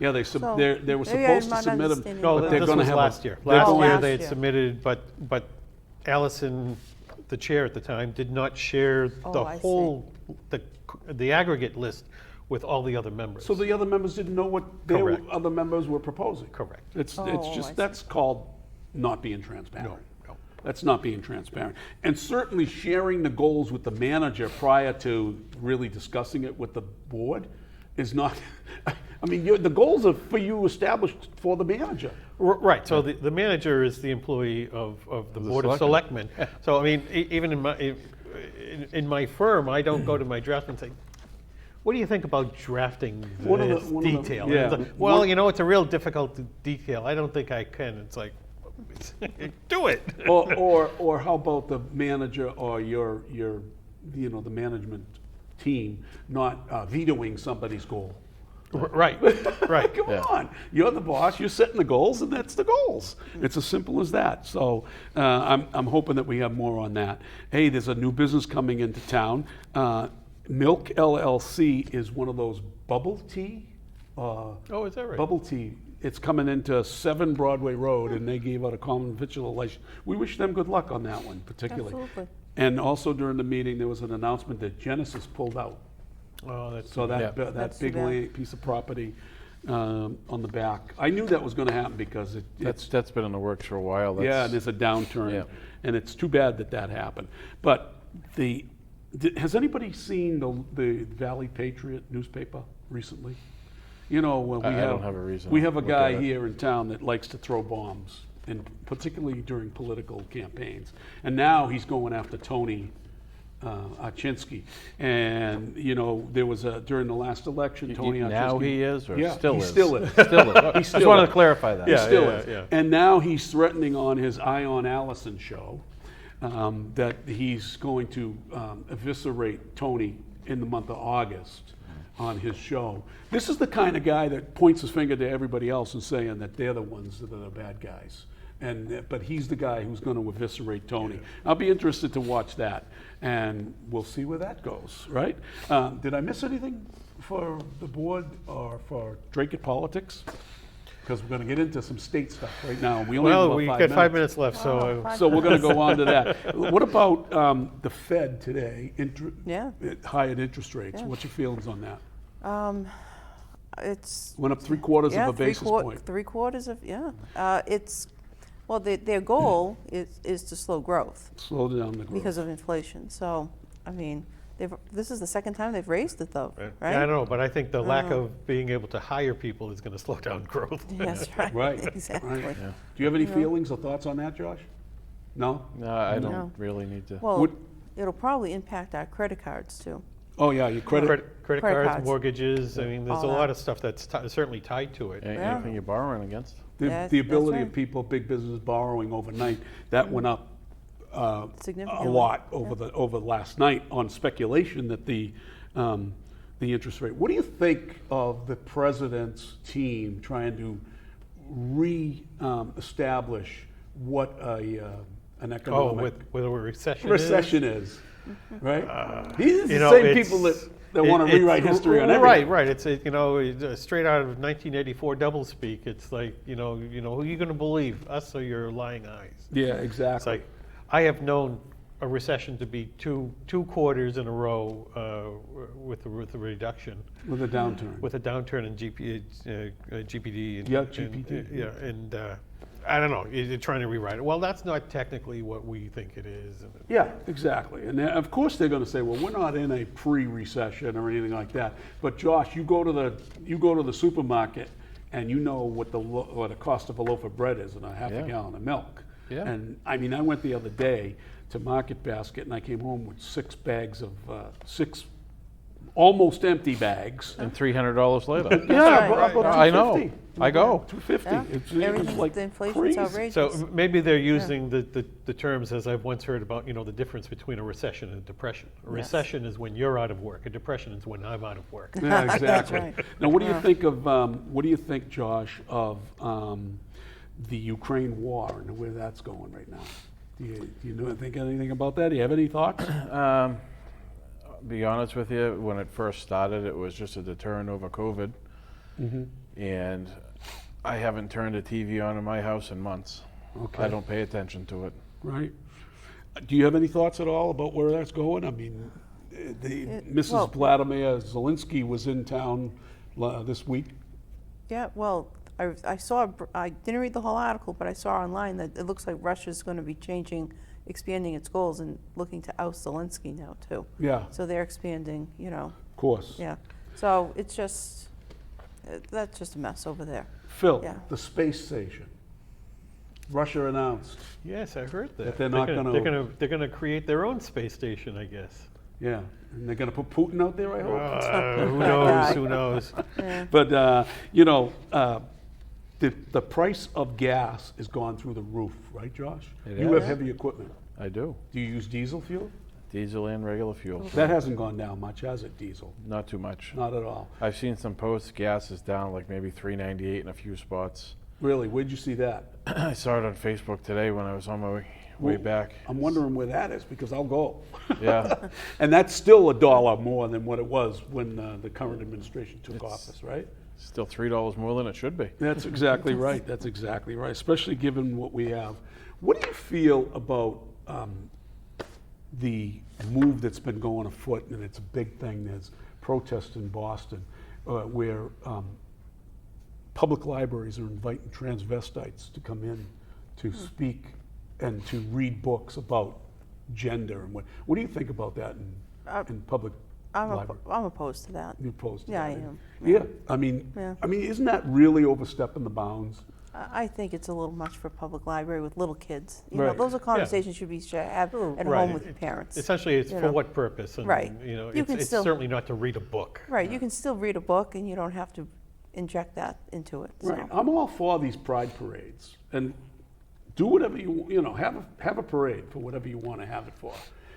Yeah, they So, they were maybe I'm supposed to not submit them, understanding No, what but they're they're this gonna was have last year. they're Last going- year last they had year. submitted, but Allison, the chair at the time, did not share the Oh, I see. whole, the aggregate list with all the other members. So the other members didn't know what their Correct. other members were proposing. Correct. It's Oh, I just, see. that's called not being transparent. No. That's not being transparent. And certainly sharing the goals with the manager prior to really discussing it with the board is not, I mean, the goals are for you established for the manager. Right, so the manager is the employee of the Board of Selectmen. So, I mean, even in my firm, I don't go to my draftsman and say, what do you think about drafting One of the- this one of the- detail? yeah. And it's like, well, it's a real difficult detail. I don't think I can. It's like, do it. Or how about the manager or your the management team not vetoing somebody's goal? Right, right. Come Yeah. on, you're the boss. You're setting the goals, and that's the goals. It's as simple as that. So I'm hoping that we have more on that. Hey, there's a new business coming into town. Milk LLC is one of those bubble tea. Oh, is that right? Bubble tea. It's coming into 7 Broadway Road, and they gave out a common victual license. We wish them good luck on that one, particularly. Absolutely. And also during the meeting, there was an announcement that Genesis pulled out. Oh, that's So that Yeah. that That's big too bad. piece of property on the back, I knew that was going to happen because That's been in the works for a while. yeah, That's- and there's a downturn, Yeah. and it's too bad that happened. But has anybody seen the Valley Patriot newspaper recently? You know, when I don't have a reason We to have a look guy at it. here in town that likes to throw bombs, and particularly during political campaigns. And now he's going after Tony Achinsky. And there was during the last election, Tony Achinsky. Now he is, or Yeah, still he is? still is. Still is. He Just still wanted is. to clarify that. He still yeah, is. yeah. And now he's threatening on his Ion Allison show that he's going to eviscerate Tony in the month of August on his show. This is the kind of guy that points his finger to everybody else and saying that they're the ones that are the bad guys. But he's the guy who's going to eviscerate Tony. I'll be interested to watch that, and we'll see where that goes, right? Did I miss anything for the board or for Dracut politics? Because we're going to get into some state stuff right now. We only have Well, about we 5 got 5 minutes. minutes left, so So we're going to go on to that. What about the Fed today? Yeah. Higher interest rates. Yeah. What's your feelings on that? It's Went up 3/4 yeah, of a basis point. 3/4 of it's well, their goal is to slow growth Slow down the growth. because of inflation. So, I mean, this is the second time they've raised it, though, right? Yeah, I don't know, but I think the lack of being able to hire people is going to slow down growth. Yes, right. Right. Exactly. Right. Do you have any feelings or thoughts on that, Josh? No? No, I don't No. really need to. Well, Would- it'll probably impact our credit cards too. Oh, yeah, your credit. Credit Credit cards, cards. mortgages, I mean, there's All a lot that. of stuff that's certainly tied to it. Yeah. Anything you're borrowing against? That's The ability right. of people, big business borrowing overnight, that went up a Significantly. lot over last night on speculation that the the interest rate. What do you think of the president's team trying to establish what an economic with a recession is? Right? These are the you know, same people that want to rewrite history on everything. Right. It's straight out of 1984 doublespeak. It's like who are you going to believe, us or your lying eyes? Yeah, It's exactly. like I have known a recession to be two quarters in a row with a reduction. With a downturn. With a downturn in GPD. Yeah, GPT. And I don't know. You're trying to rewrite it. Well, that's not technically what we think it is. Yeah, exactly. And of course they're going to say, well, we're not in a pre-recession or anything like that. But Josh, you go to the supermarket and you know what the cost of a loaf of bread is and a half a gallon of milk. Yeah. And I mean, I went the other day to Market Basket and I came home with 6 bags of 6 almost empty bags. And $300 later. Yeah, right. about I know. 250. I go. 250. Yeah. It's Everything, like the inflation's crazy. outrageous. So maybe they're using the terms as I've once heard about, the difference between a recession and a depression. A recession is when you're out of work. A depression is when I'm out of work. Yeah, exactly. right. Now, what do you think of Josh, of the Ukraine war and where that's going right now? Do you think anything about that? Do you have any thoughts? Be honest with you, when it first started, it was just a deterrent over COVID. And I haven't turned a TV on in my house in months. Okay. I don't pay attention to it. Right. Do you have any thoughts at all about where that's going? I mean, Mrs. well- Vladimir Zelensky was in town this week. Yeah, well, I saw, I didn't read the whole article, but I saw online that it looks like Russia's going to be expanding its goals and looking to oust Zelensky now too. Yeah, So they're expanding, of course. yeah. So it's just, that's just a mess over there. Phil, Yeah. the space station. Russia announced. Yes, I heard that. That they're not gonna- They're gonna create their own space station, I guess. Yeah, and they're going to put Putin out there, I hope. Who knows? Who knows? Yeah. But the price of gas has gone through the roof, right, Josh? It You have has. heavy equipment. I do. Do you use diesel fuel? Diesel and regular fuel. That hasn't gone down much, has it, diesel? Not too much. Not at all. I've seen some posts, gas is down like maybe $3.98 in a few spots. Really, where'd you see that? I saw it on Facebook today when I was on my way Well, back. I'm wondering where that is because I'll go. Yeah. And that's still $1 more than what it was when the current administration took office, right? Still $3 more than it should be. That's exactly right. That's exactly right, especially given what we have. What do you feel about the move that's been going afoot, and it's a big thing, there's protests in Boston, where public libraries are inviting transvestites to come in to speak and to read books about gender and what do you think about that in public library? I'm opposed to that. You opposed to Yeah, that? I am. Yeah, I mean, Yeah. isn't that really overstepping the bounds? I think it's a little much for public library with little kids. You know, Right. those are conversations should be had at home with your parents. Essentially, it's you for know. what purpose? And, Right. You You can it's still- certainly not to read a book. Right, you can still read a book and you don't have to inject that into it. So. Right. I'm all for these pride parades, and do whatever have a parade for whatever you want to have it for.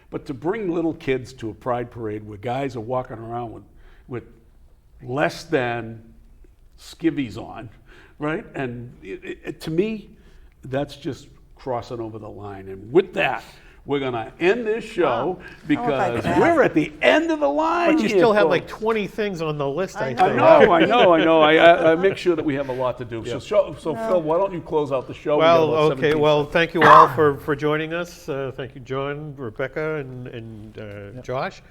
But to bring little kids to a pride parade where guys are walking around with less than skivvies on, right? And to me, that's just crossing over the line. And with that, we're going to end this show because we're at the end of the line. But you here, still have folks. like 20 things on the list, I I think. I know. I make sure that we have a lot to do. So Phil, why don't you close out the show? We got Well, about okay. 17 Well, thank you all for joining us. Thank you, John, Rebecca, and Josh.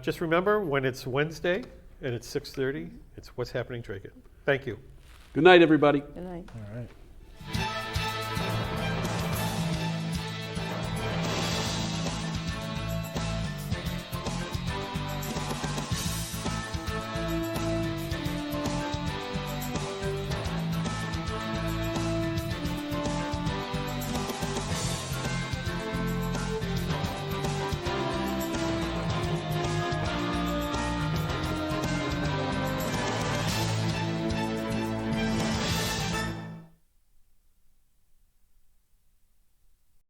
Just remember, when it's Wednesday and it's 6:30, it's What's Happening Dracut. Thank you. Good night, everybody. Good night. All right.